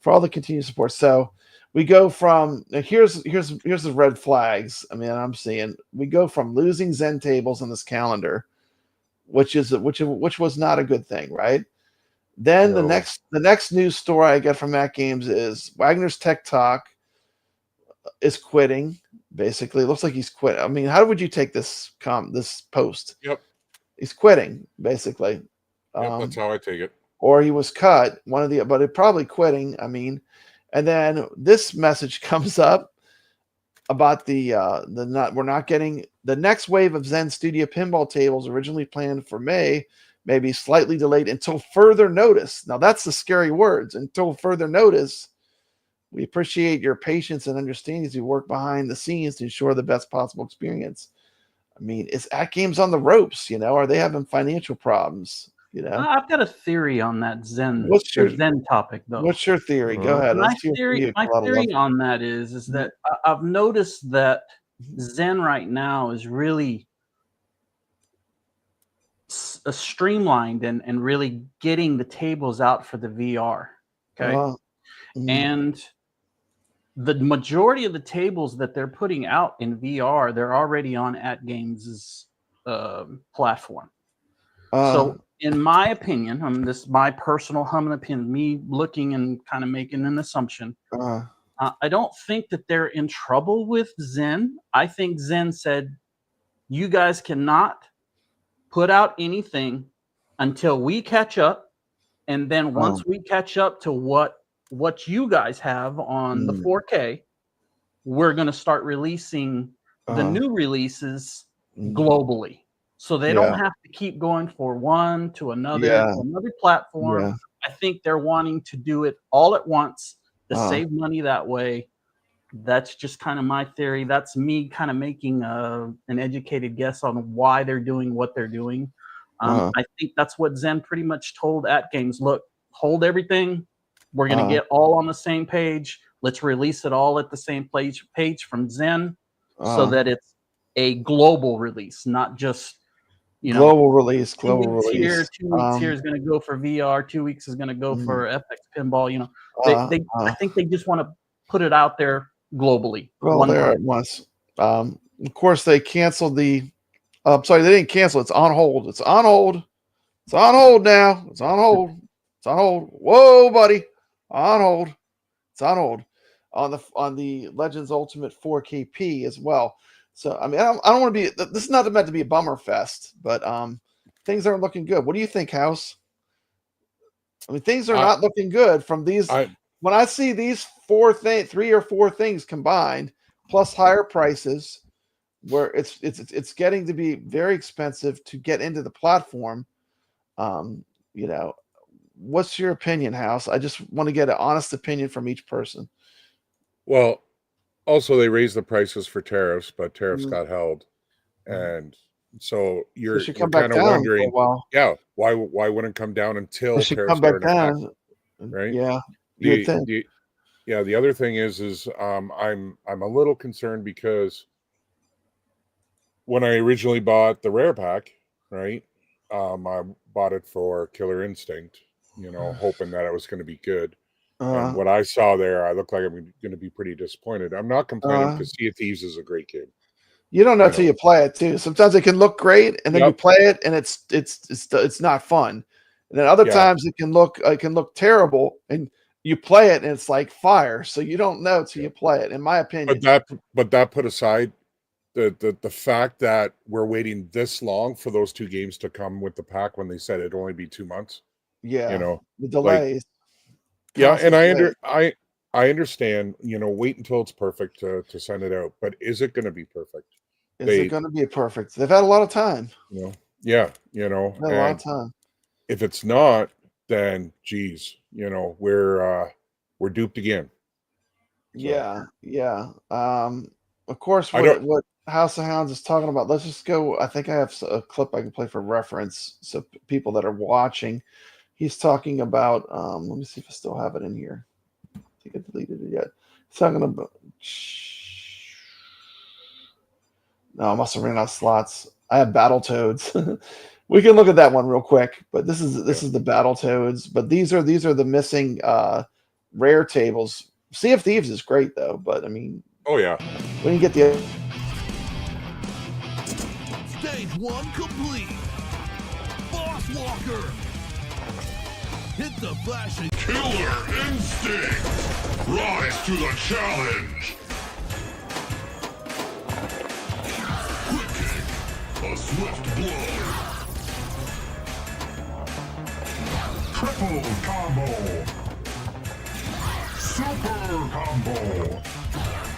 for all the continued support. So we go from here's the red flags. I mean, I'm seeing we go from losing Zen tables on this calendar, which was not a good thing, right? Then No. the next news story I get from AtGames is Wagner's Tech Talk is quitting. Basically, it looks like he's quit. I mean, how would you take this post? Yep. He's quitting, basically. Yep, that's how I take it. Or he was cut. But it probably quitting. I mean, and then this message comes up about we're not getting the next wave of Zen Studio pinball tables originally planned for May. Maybe slightly delayed until further notice. Now, that's the scary words. Until further notice, we appreciate your patience and understanding as we work behind the scenes to ensure the best possible experience. I mean, is AtGames on the ropes? You know, are they having financial problems? You know, I've got a theory on that Zen topic, though. What's your theory? Go ahead. My theory on that is that I've noticed that Zen right now is really streamlined and really getting the tables out for the VR. Okay. And the majority of the tables that they're putting out in VR, they're already on AtGames' platform. So in my opinion, this is my personal humming opinion, me looking and kind of making an assumption. I don't think that they're in trouble with Zen. I think Zen said, you guys cannot put out anything until we catch up, and then once we catch up to what you guys have on the 4K, we're going to start releasing the new releases globally, so they don't have to keep going for one to another platform. I think they're wanting to do it all at once to save money that way. That's just kind of my theory. That's me kind of making an educated guess on why they're doing what they're doing. I think that's what Zen pretty much told AtGames. Look, hold everything. We're going to get all on the same page. Let's release it all at the same page from Zen so that it's a global release, not just, global release. Here, 2 weeks here is going to go for VR. 2 weeks is going to go for FX Pinball. I think they just want to put it out there globally. Well, there it was. Of course, they canceled the. Sorry, they didn't cancel. It's on hold. It's on hold. It's on hold now. It's on hold. It's on hold. Whoa, buddy. On hold. It's on hold on the Legends Ultimate 4KP as well. So I mean, I don't want to be. This is not meant to be a bummer fest, but things aren't looking good. What do you think, House? I mean, things are not looking good from these. When I see these 3 or 4 things combined, plus higher prices, where it's getting to be very expensive to get into the platform. what's your opinion, House? I just want to get an honest opinion from each person. Well, also they raised the prices for tariffs, but tariffs Mm. got held, and so They you're should you're come back kind of down for a wondering, while. yeah, why wouldn't it come down They until should tariffs come back are in effect, down. right? Yeah, you would think. The other thing is I'm a little concerned because when I originally bought the rare pack, right, I bought it for Killer Instinct, hoping that it was going to be good. And what I saw there, I look like I'm going to be pretty disappointed. I'm not complaining because Sea of Thieves is a great game. You don't know till you play it too. Sometimes it can look great, and then you play it, and it's not fun. And then other times it can look terrible, and you play it, and it's like fire. So you don't know till you play it, in my opinion. But that put aside, the fact that we're waiting this long for those two games to come with the pack when they said it'd only be 2 months. Yeah, the delays. And I understand, wait until it's perfect to send it out, but is it going to be perfect? Is it going to be perfect? They've had a lot of time. A lot of time. If it's not, then geez, we're duped again. So. Yeah. Of course, what House of Hounds is talking about. Let's just go. I think I have a clip I can play for reference, so people that are watching. He's talking about. Let me see if I still have it in here. I think I deleted it yet. He's talking about. No, I must have ran out of slots. I have Battletoads. We can look at that one real quick. But this is the Battletoads. But these are the missing rare tables. Sea of Thieves is great though. But I mean, oh yeah, when you get the Stage 1 complete. Boss Walker. Hit the flashing Killer Instinct! Rise to the challenge! Quick kick. A swift blow. Triple combo. Super combo.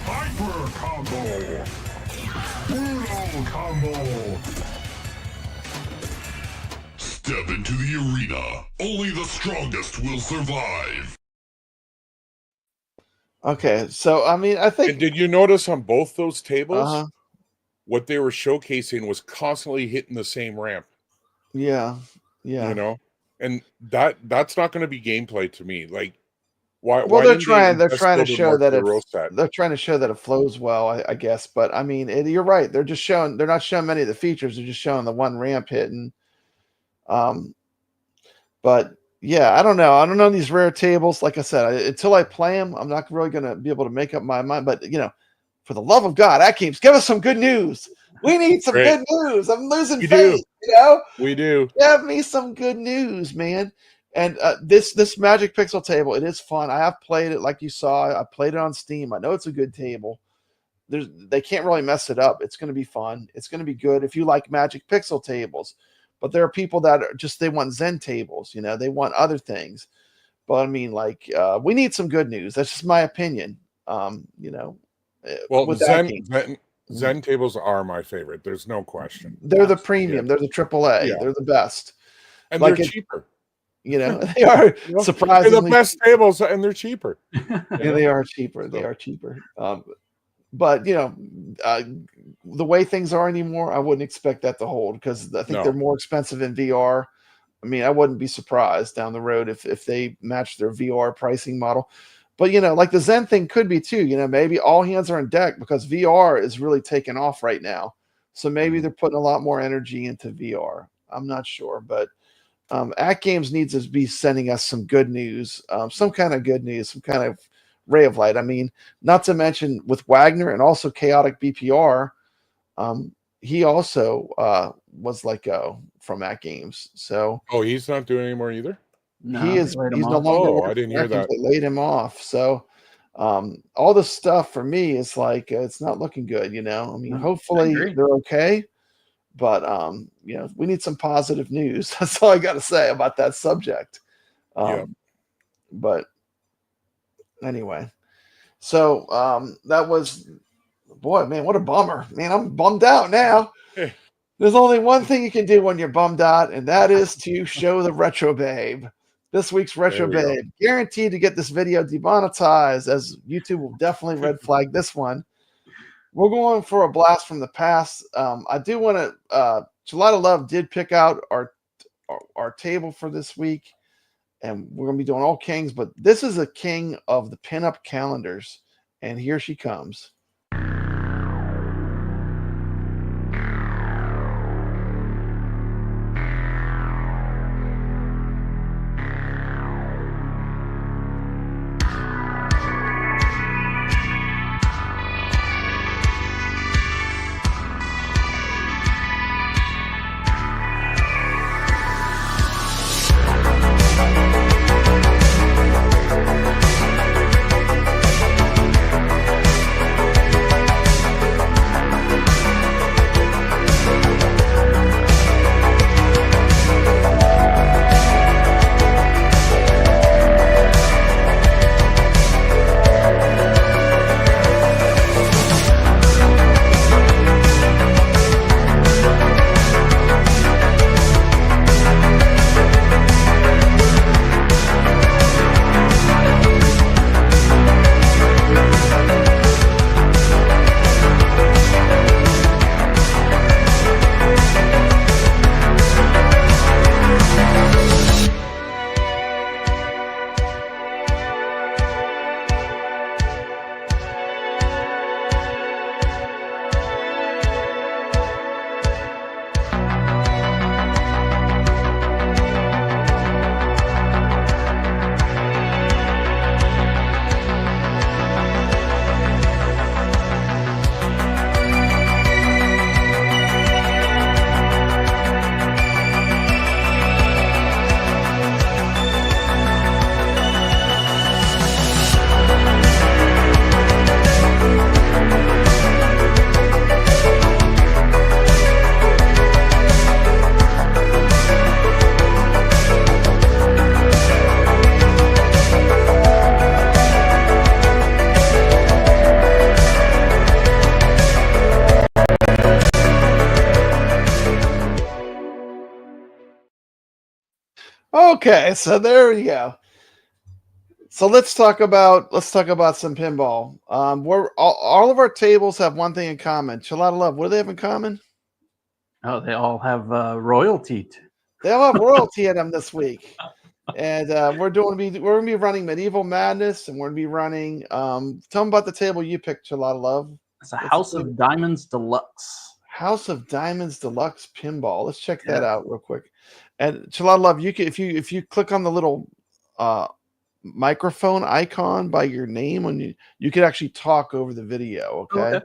Hyper combo. Brutal combo. Step into the arena. Only the strongest will survive. Okay, so I mean, I think. And did you notice on both those tables, what they were showcasing was constantly hitting the same ramp? Yeah. And that's not going to be gameplay to me. Like, why? Well, they're trying to show that they're trying to show that it flows well, I guess. But I mean, you're right. They're not showing many of the features. They're just showing the one ramp hitting. But yeah, I don't know these rare tables. Like I said, until I play them, I'm not really going to be able to make up my mind. But for the love of God, AtGames, give us some good news. We need some good news. I'm losing faith. We do. Give me some good news, man. And this Magic Pixel table, it is fun. I have played it, like you saw. I played it on Steam. I know it's a good table. They can't really mess it up. It's going to be fun. It's going to be good if you like Magic Pixel tables. But there are people that they want Zen tables. They want other things. But I mean, like, we need some good news. That's just my opinion. Well, Zen tables are my favorite. There's no question. They're the premium. They're the AAA. Yeah. They're the best. And they're cheaper. They are surprisingly. They're the best tables, and they're cheaper. Yeah, they are cheaper. They are cheaper. But the way things are anymore, I wouldn't expect that to hold because I think they're more expensive in VR. I mean, I wouldn't be surprised down the road if they match their VR pricing model. But like the Zen thing could be too. Maybe all hands are on deck because VR is really taking off right now. So maybe they're putting a lot more energy into VR. I'm not sure, but AtGames needs to be sending us some good news, some kind of good news, some kind of ray of light. I mean, not to mention with Wagner and also Chaotic BPR, he also was let go from AtGames. So he's not doing anymore either. No, he's no longer. I didn't hear that. They laid him off. So all this stuff for me is like it's not looking good. I mean, hopefully they're okay. But we need some positive news. That's all I got to say about that subject. But anyway, so that was, boy, man, what a bummer, man. I'm bummed out now. There's only one thing you can do when you're bummed out, and that is to show the retro babe. This week's Retro Babe. Guaranteed to get this video demonetized, as YouTube will definitely red flag this one. We're going for a blast from the past. I do want to, Chelada Love did pick out our table for this week, and we're going to be doing all kings, but this is a king of the pinup calendars, and here she comes. Okay, so there we go. So let's talk about some pinball. We're all of our tables have one thing in common. Chelada Love, what do they have in common? Oh, they all have royalty. They all have royalty in them this week, and we're gonna be running Medieval Madness, and we're gonna be running. Tell them about the table you picked, Chelada Love. It's a House of Diamonds Deluxe. House of Diamonds Deluxe Pinball. Let's check that out real quick. And Chelada Love, you can if you click on the little microphone icon by your name, when you can actually talk over the video. Okay.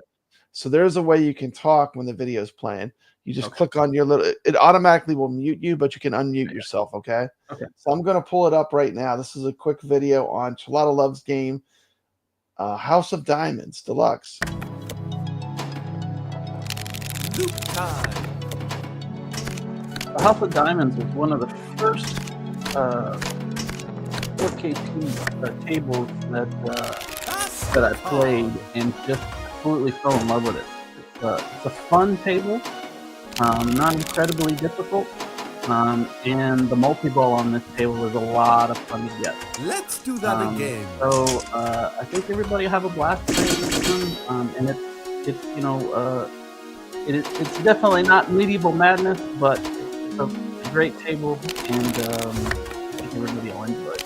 So there's a way you can talk when the video is playing. You just click on your little, it automatically will mute you, but you can unmute yourself. Okay. So I'm going to pull it up right now. This is a quick video on Chelada Love's game, House of Diamonds Deluxe. Loop time. The House of Diamonds was one of the first 4K tables that I played and just completely fell in love with it. It's a fun table, not incredibly difficult, and the multi-ball on this table is a lot of fun to get. Let's do that again. So I think everybody will have a blast playing this one, and it's definitely not Medieval Madness, but it's a great table, and I think everybody will enjoy it.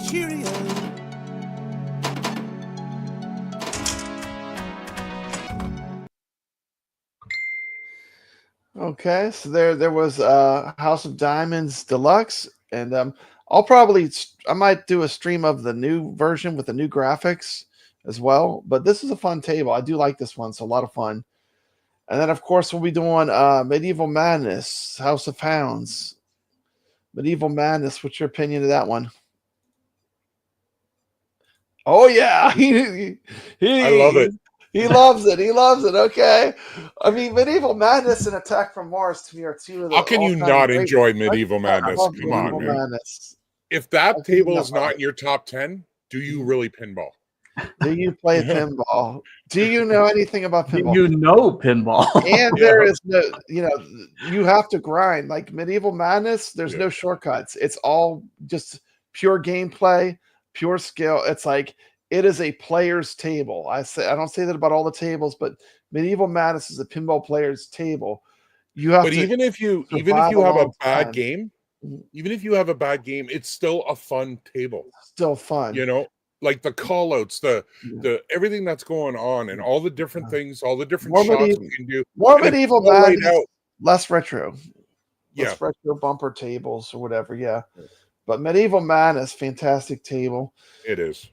Cheerio. Okay, so there was House of Diamonds Deluxe, and I might do a stream of the new version with the new graphics as well. But this is a fun table. I do like this one. It's a lot of fun. And then of course we'll be doing Medieval Madness, House of Hounds. Medieval Madness. What's your opinion of that one? Oh yeah, I love it. He loves it. He loves it. Okay. I mean, Medieval Madness and Attack from Mars to me are two of the. How can you not enjoy Medieval Madness? Come on, man. Madness. If that table is not in your top 10, do you really pinball? Do you play pinball? Do you know anything about pinball? You know pinball. And there is no, you have to grind. Like Medieval Madness, there's no shortcuts. It's all just pure gameplay, pure skill. It's like it is a player's table. I don't say that about all the tables, but Medieval Madness is a pinball player's table. You have but to even if you have a bad game, it's still a fun table. Still fun. Like the call outs, the everything that's going on and all the different things, all the different shots we can do. More Medieval Madness, less retro. Less retro bumper tables or whatever, But Medieval Madness, fantastic table. It is.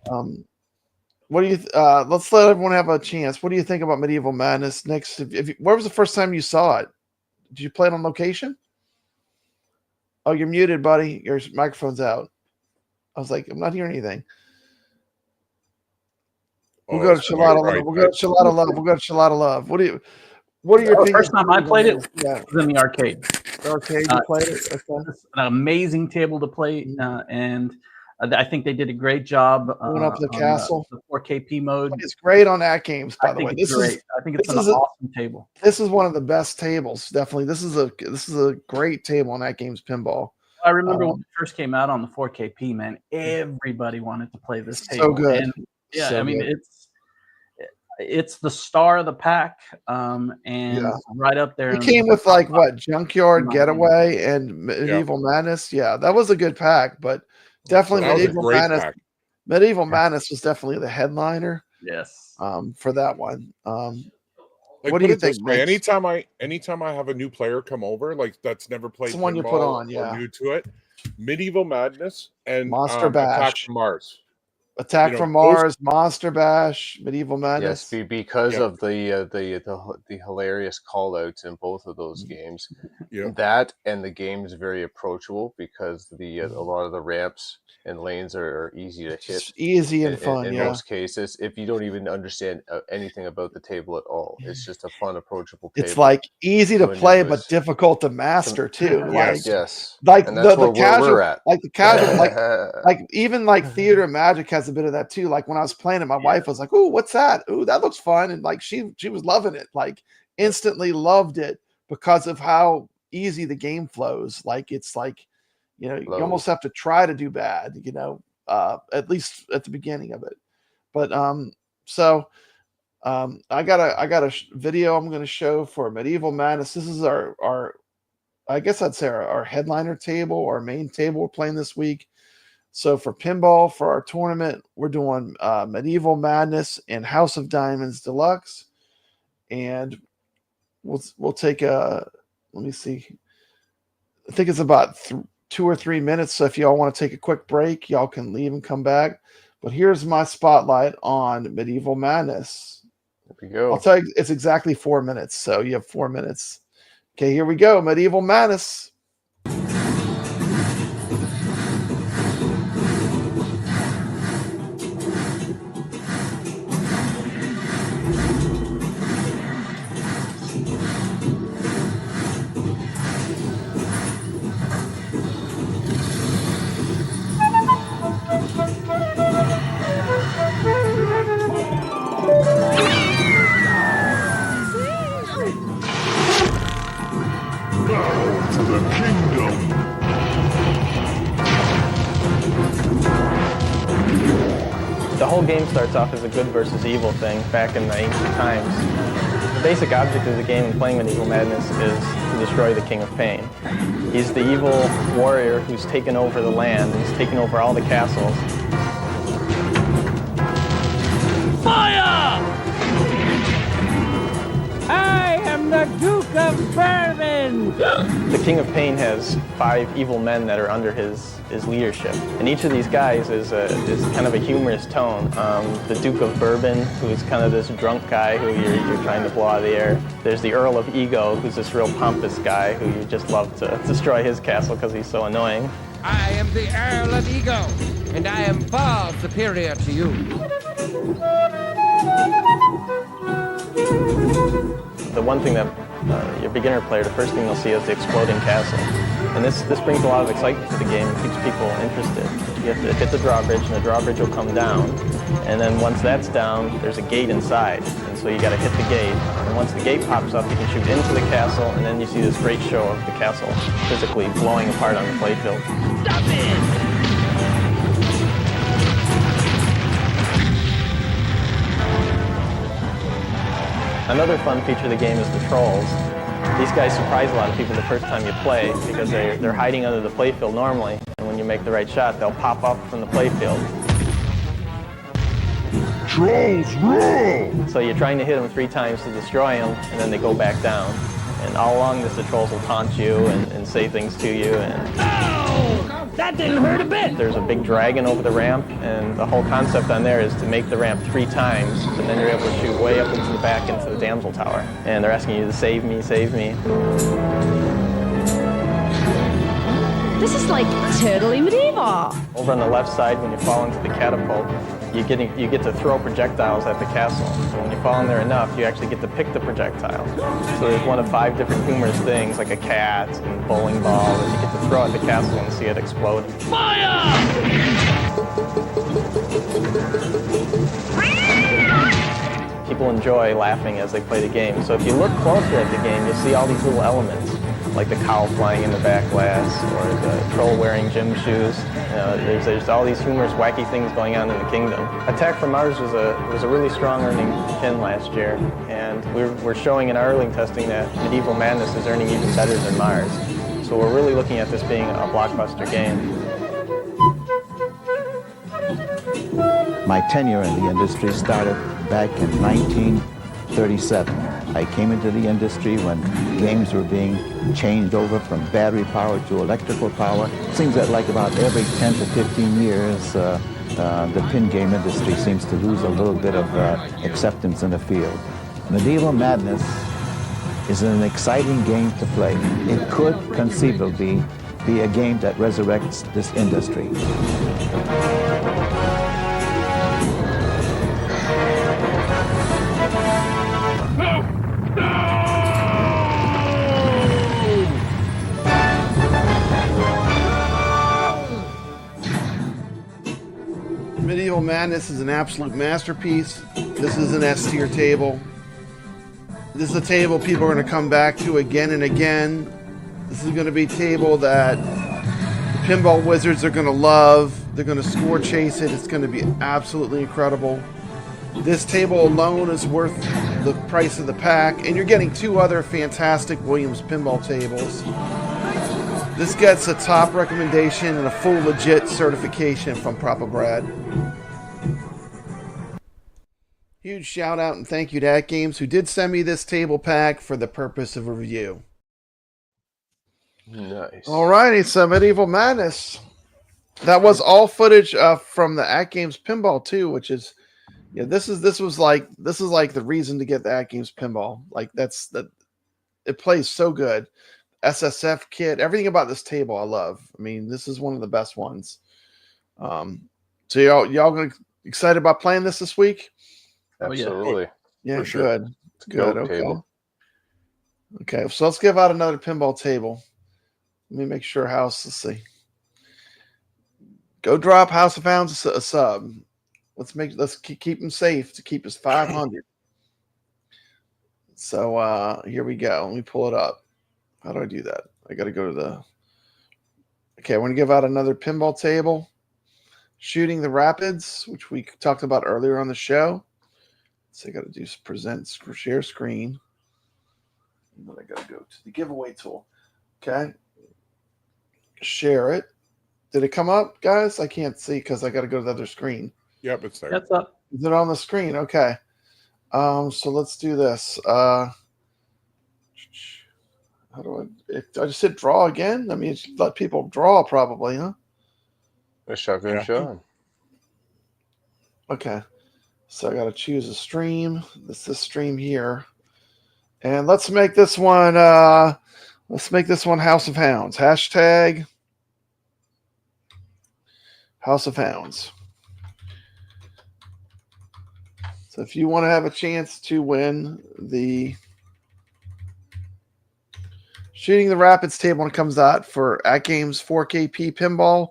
What do you let's let everyone have a chance. What do you think about Medieval Madness? Next, where was the first time you saw it? Did you play it on location? Oh, you're muted, buddy. Your microphone's out. I was like, I'm not hearing anything. We'll go to Shalada Love. We'll go to Shalada Love. We'll go to Shalada Love. What are your opinions? First time I played it was in the arcade. The arcade, you played it? Okay. It's an amazing table to play, and I think they did a great job. Going up the castle. The 4KP mode. It's great on AtGames, by the way. This is great. I think it's an awesome table. This is one of the best tables, definitely. This is a great table on AtGames pinball. I remember when it first came out on the 4KP, man, everybody wanted to play this table. So good. And it's the star of the pack, and right up there. It came with Junkyard, Getaway, and Medieval Madness. Yeah, that was a good pack, but definitely Medieval Madness. Medieval Madness was definitely the headliner. Yes. For that one. What do you think? Anytime I have a new player come over, that's never played the one you put on, or new to it, Medieval Madness and Monster Bash. Attack from Mars. Attack from Mars, Monster Bash, Medieval Madness. Yes, because of the hilarious call-outs in both of those games. That and the game is very approachable because a lot of the ramps and lanes are easy to hit. It's easy and fun, in most cases, if you don't even understand anything about the table at all. It's just a fun, approachable table. It's easy to play, but difficult to master too. Yes. Like and that's the casual, we're at. Like the casual, even Theater of Magic has a bit of that too. Like when I was playing it, my wife was like, "Ooh, what's that? Ooh, that looks fun," and she was loving it. Instantly loved it because of how easy the game flows. You almost have to try to do bad, at least at the beginning of it. But I got a video I'm going to show for Medieval Madness. This is our I guess I'd say our headliner table, our main table we're playing this week. So for pinball, for our tournament, we're doing Medieval Madness and House of Diamonds Deluxe, and we'll take let me see. I think it's about 2 or 3 minutes. So if y'all want to take a quick break, y'all can leave and come back. But here's my spotlight on Medieval Madness. There we go. I'll tell you, it's exactly 4 minutes. So you have 4 minutes. Okay, here we go. Medieval Madness. The whole game starts off as a good versus evil thing back in the ancient times. The basic object of the game in playing Medieval Madness is to destroy the King of Pain. He's the evil warrior who's taken over the land, and he's taken over all the castles. Fire! I am the Duke of Bourbon! The King of Pain has 5 evil men that are under his leadership. And each of these guys is kind of a humorous tone. The Duke of Bourbon, who is kind of this drunk guy who you're trying to blow out of the air. There's the Earl of Ego, who's this real pompous guy who you just love to destroy his castle because he's so annoying. I am the Earl of Ego, and I am far superior to you. The one thing that your beginner player, the first thing they'll see is the exploding castle. And this brings a lot of excitement to the game. It keeps people interested. You have to hit the drawbridge, and the drawbridge will come down. And then once that's down, there's a gate inside. And so you got to hit the gate. And once the gate pops up, you can shoot into the castle, and then you see this great show of the castle physically blowing apart on the playfield. Stop it! Another fun feature of the game is the trolls. These guys surprise a lot of people the first time you play because they're hiding under the playfield normally, and when you make the right shot, they'll pop up from the playfield. Trolls rule! So you're trying to hit them 3 times to destroy them, and then they go back down. And all along this, the trolls will taunt you and say things to you. And that didn't hurt a bit! There's a big dragon over the ramp, and the whole concept on there is to make the ramp 3 times, and then you're able to shoot way up into the back into the damsel tower. And they're asking you to save me, save me. This is like totally medieval. Over on the left side, when you fall into the catapult, you get to throw projectiles at the castle. So when you fall in there enough, you actually get to pick the projectile. So there's one of 5 different humorous things, like a cat and a bowling ball, that you get to throw at the castle and see it explode. Fire! People enjoy laughing as they play the game. So if you look closely at the game, you'll see all these little elements, like the cow flying in the back glass, or the troll wearing gym shoes. There's all these humorous, wacky things going on in the kingdom. Attack from Mars was a really strong earning pin last year, and we're showing in our early testing that Medieval Madness is earning even better than Mars. So we're really looking at this being a blockbuster game. My tenure in the industry started back in 1937. I came into the industry when games were being changed over from battery power to electrical power. Seems that like about every 10 to 15 years, the pin game industry seems to lose a little bit of acceptance in the field. Medieval Madness is an exciting game to play. It could conceivably be a game that resurrects this industry. Medieval Madness is an absolute masterpiece. This is an S-tier table. This is a table people are going to come back to again and again. This is going to be a table that the pinball wizards are going to love. They're going to score chase it. It's going to be absolutely incredible. This table alone is worth the price of the pack, and you're getting 2 other fantastic Williams pinball tables. This gets a top recommendation and a full legit certification from Proper Brad. Huge shout out and thank you to AtGames, who did send me this table pack for the purpose of a review. Nice. Alrighty, so Medieval Madness. That was all footage from the AtGames pinball too, which is, yeah, this is like the reason to get the AtGames pinball. Like it plays so good. SSF kit, everything about this table I love. I mean, this is one of the best ones. So y'all gonna excited about playing this week? Absolutely. Yeah, sure. good. It's good. Okay. Table. Okay, so let's give out another pinball table. Let me make sure House. Let's see. Go drop House of Hounds a sub. Let's keep him safe to keep us 500. So here we go. Let me pull it up. How do I do that? I got to go to the. Okay, I want to give out another pinball table. Shooting the Rapids, which we talked about earlier on the show. So I got to do present, share screen. And then I got to go to the giveaway tool. Okay. Share it. Did it come up, guys? I can't see because I got to go to the other screen. Yep, it's there. That's up. Is it on the screen? Okay. So let's do this. How do I just hit draw again? I mean, let people draw probably, huh? A shotgun shot. Okay. So I got to choose a stream. This stream here. And let's make this one House of Hounds. Hashtag House of Hounds. So if you want to have a chance to win the Shooting the Rapids table when it comes out for AtGames 4KP Pinball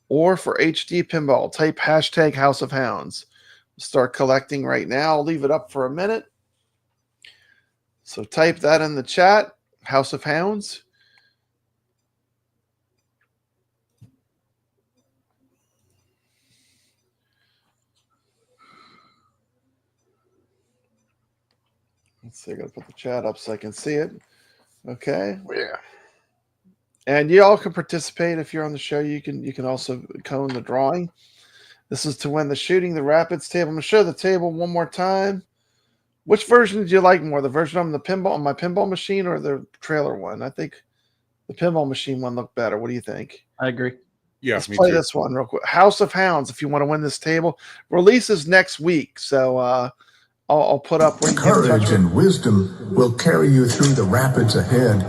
or for HD Pinball. Type hashtag House of Hounds. Start collecting right now. I'll leave it up for a minute. So type that in the chat, House of Hounds. Let's see, I gotta put the chat up so I can see it. Okay. Yeah. And you all can participate if you're on the show. You can also cone the drawing. This is to win the Shooting the Rapids table. I'm gonna show the table one more time. Which version did you like more? The version on my pinball machine or the trailer one? I think the pinball machine one looked better. What do you think? I agree. Yeah, Let's play this one real quick. House of Hounds, if you want to win this table. Releases next week. So I'll put up where you get in touch Courage with. and wisdom will carry you through the rapids ahead.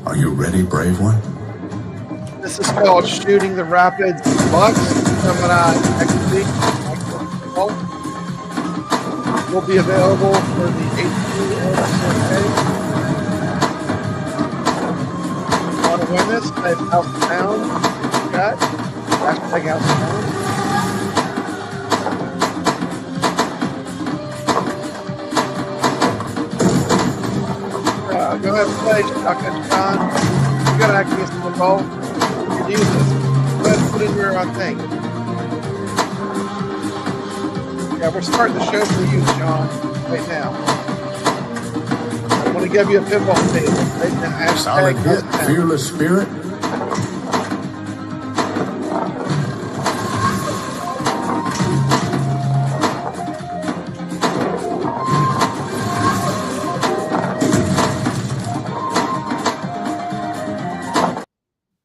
Are you ready, brave one? This is called Shooting the Rapids Bucks. Coming out next week. Will be available for the HD or the 4K. Want to win this? Type House of Hounds. Got hashtag House of Hounds. Go ahead and play, Chuck and John. You got to actually get some involved. You can use this. Go ahead and put in your thing. Yeah, we're starting the show for you, Sean, right now. I want to give you a pinball table. Right now. Solid hit, fearless spirit.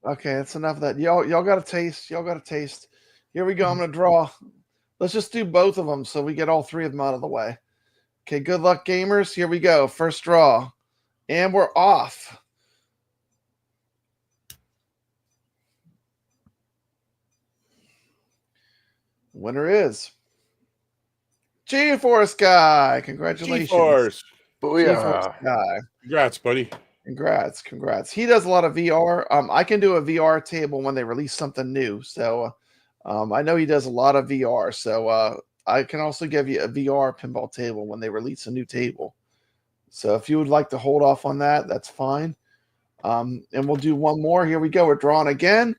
Okay, that's enough of that. Y'all got a taste. Y'all got a taste. Here we go. I'm going to draw. Let's just do both of them so we get all three of them out of the way. Okay, good luck, gamers. Here we go. First draw. And we're off. Winner is G-Force Guy. Congratulations. G-Force. G-Force Guy. Congrats, buddy. Congrats. He does a lot of VR. I can do a VR table when they release something new. So I know he does a lot of VR. So I can also give you a VR pinball table when they release a new table. So if you would like to hold off on that, that's fine. And we'll do one more. Here we go. We're drawing again.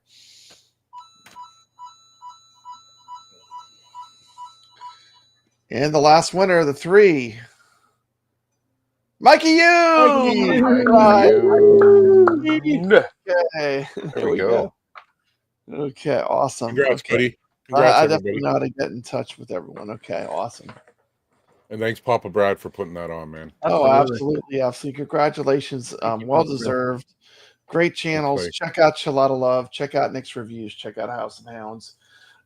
And the last winner, the 3. Mikey, you! Okay. There we go. Okay, awesome. Congrats, okay. buddy. Congrats, I everybody. definitely know how to get in touch with everyone. Okay, awesome. And thanks, Papa Brad, for putting that on, man. Oh, absolutely. Congratulations. Well deserved. Great channels. Thanks, check out Shalata Love. Check out NixReviews. Check out House of Hounds.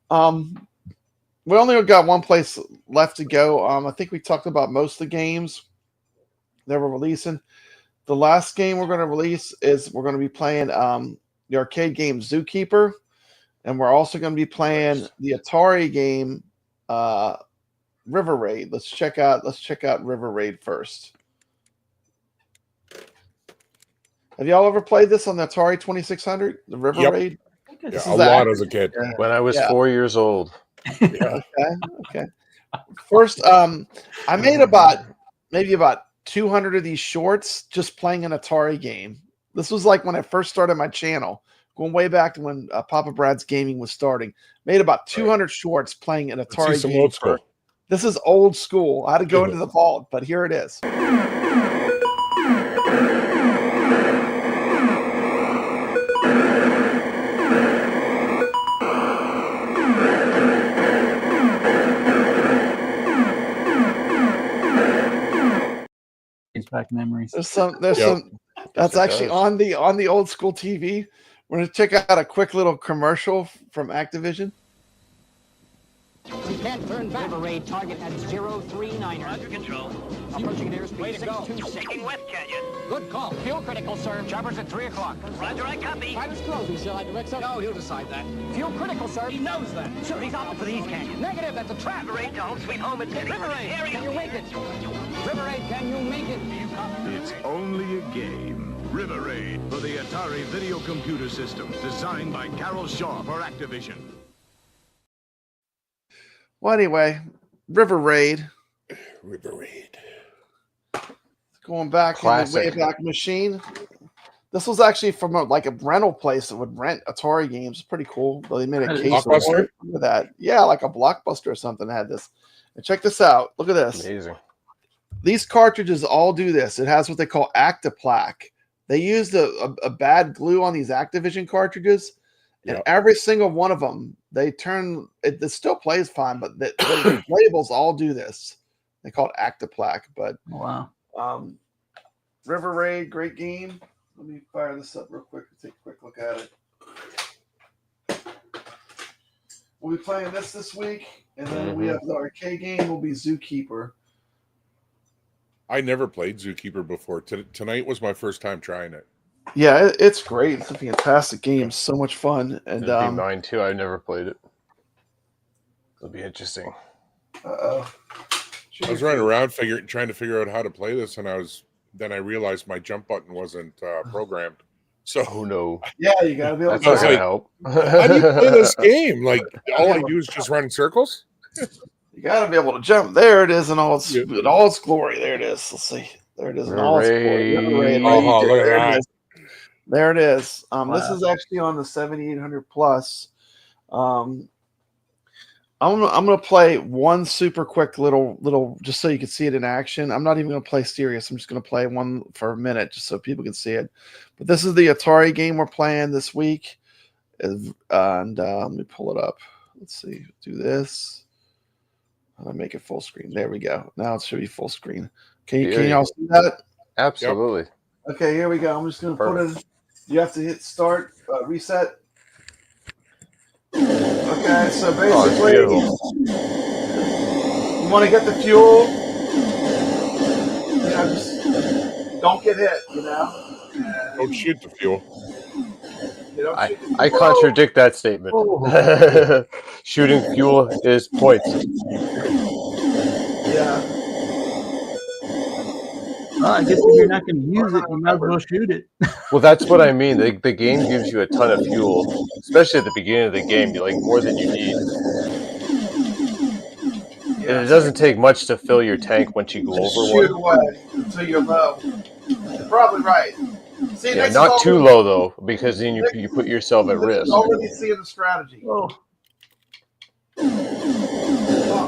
We only got one place left to go. I think we talked about most of the games that we're releasing. The last game we're going to release is we're going to be playing the arcade game Zookeeper, and we're also going to be playing the Atari game River Raid. Let's check out River Raid first. Have y'all ever played this on the Atari 2600? The River Raid? Yeah, a lot as a kid. When I was 4 years old. Yeah. Okay. First, I made maybe about 200 of these shorts just playing an Atari game. This was like when I first started my channel, going way back to when Papa Brad's Gaming was starting. Made about 200 shorts playing an Atari some game. old school. This is old school. I had to go into the vault, but here it is. Brings back memories. There's some. That's actually on the old school TV. We're gonna check out a quick little commercial from Activision. You can't turn back. River Raid target at 039er. Under control. Approaching an airspeed 626. Taking West Canyon. Good call. Fuel critical, sir. Choppers at 3 o'clock. Roger, I copy. Pilots closing. Shall I direct, sir? No, he'll decide that. Fuel critical, sir. He knows that. Sure, he's opting for the East Canyon. Negative, that's a trap. River Raid to home, sweet home. It's River Raid, can you make it? River Raid, can you make it? Do you copy? It's only a game. River Raid for the ATARI video computer system, designed by Carol Shaw for Activision. Well, anyway, River Raid. River Raid. Going back Classic. in the Wayback Machine. This was actually from a rental place that would rent Atari games. It's pretty cool. They made a case for Blockbuster? it. Look at that. Yeah, like a Blockbuster or something had this. And check this out. Look at this. Amazing. These cartridges all do this. It has what they call Actiplaque. They used a bad glue on these Activision cartridges, and every single one of them, they turn it still plays fine, but the labels all do this. They call it Actiplaque. But wow. River Raid, great game. Let me fire this up real quick and take a quick look at it. We'll be playing this week, and then we have the arcade game. Will be Zookeeper. I never played Zookeeper before. Tonight was my first time trying it. Yeah, it's great. It's a fantastic game. So much fun. And It'd be mine too. I've never played it. It'll be interesting. I was running around trying to figure out how to play this, and then I realized my jump button wasn't programmed. So no. Yeah, you gotta be able to help. How do you play this game? Like all I do is just run in circles? You got to be able to jump. There it is in all its glory. There it is. Let's see. There it is in all its glory. Look at that. There it is. This is actually on the 7800 plus. I'm gonna play one super quick little just so you can see it in action. I'm not even gonna play serious. I'm just gonna play one for a minute just so people can see it. But this is the Atari game we're playing this week, and let me pull it up. Let's see. Do this. I'll make it full screen. There we go. Now it should be full screen. Can y'all see that? Absolutely. Yep. Okay, here we go. I'm just going to put it. You have to hit start, reset. Okay, so basically, you want to get the fuel. Just don't get hit, Don't shoot the fuel. I contradict that statement. Shooting fuel is points. Yeah. Well, I guess if you're not going to use it, you might as well shoot it. Well, that's what I mean. The game gives you a ton of fuel, especially at the beginning of the game. You more than you need. And it doesn't take much to fill your tank once you go over shoot one. Away until you're low. You're probably right. See, yeah, not too low though, because then you put yourself at risk. Already seeing the strategy. Oh,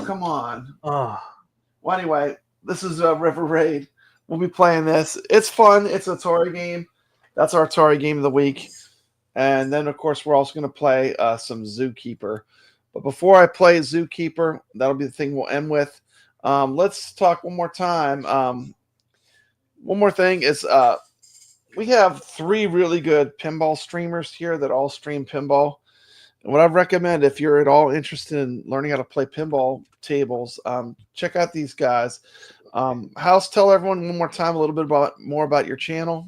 come on. Oh. Well, anyway, this is River Raid. We'll be playing this. It's fun. It's an Atari game. That's our Atari game of the week. And then, of course, we're also going to play some Zookeeper. But before I play Zookeeper, that'll be the thing we'll end with. Let's talk one more time. One more thing is we have 3 really good pinball streamers here that all stream pinball. And what I recommend, if you're at all interested in learning how to play pinball tables, check out these guys. House, tell everyone one more time a little bit more about your channel.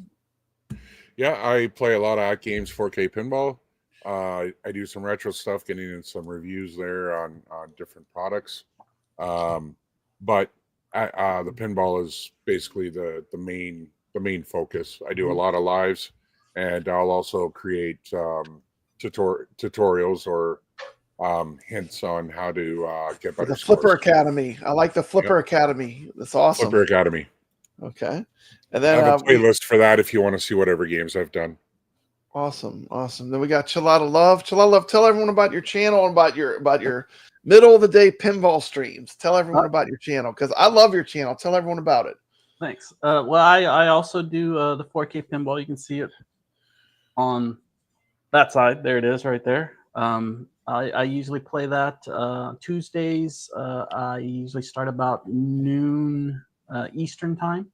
Yeah, I play a lot of AtGames 4K pinball. I do some retro stuff, getting in some reviews there on different products. But the pinball is basically the main focus. I do a lot of lives, and I'll also create tutorials or hints on how to get better. The Flipper Academy. I like the Flipper Academy. That's awesome. Flipper Academy. Okay. And then I have a playlist for that if you want to see whatever games I've done. Awesome. Then we got Chilada Love. Chilada Love, tell everyone about your channel and about your middle of the day pinball streams. Tell everyone about your channel, because I love your channel. Tell everyone about it. Thanks. Well, I also do the 4K pinball. You can see it on that side. There it is right there. I usually play that Tuesdays. I usually start about noon Eastern time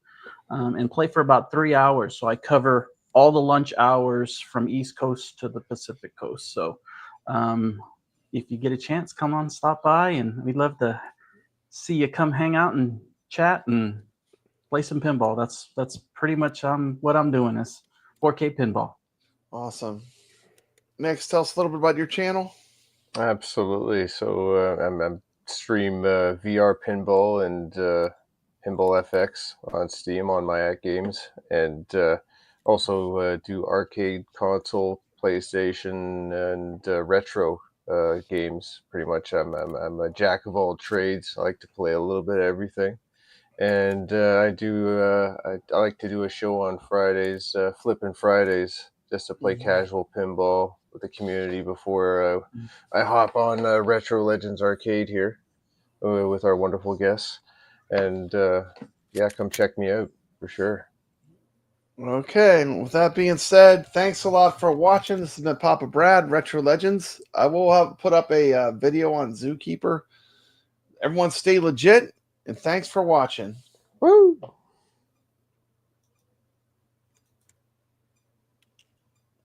and play for about 3 hours. So I cover all the lunch hours from East Coast to the Pacific Coast. So if you get a chance, come on, stop by, and we'd love to see you come hang out and chat and play some pinball. That's pretty much what I'm doing is 4K pinball. Awesome. Next, tell us a little bit about your channel. Absolutely. So I'm stream VR pinball and Pinball FX on Steam on my AtGames, and Also do arcade, console, PlayStation, and retro games. Pretty much, I'm a jack of all trades. I like to play a little bit of everything. And I like to do a show on Fridays, Flippin' Fridays, just to play casual pinball with the community before I hop on Retro Legends Arcade here with our wonderful guests. And yeah, come check me out for sure. Okay, and with that being said, thanks a lot for watching. This has been Papa Brad, Retro Legends. I will put up a video on Zookeeper. Everyone stay legit, and thanks for watching. Woo!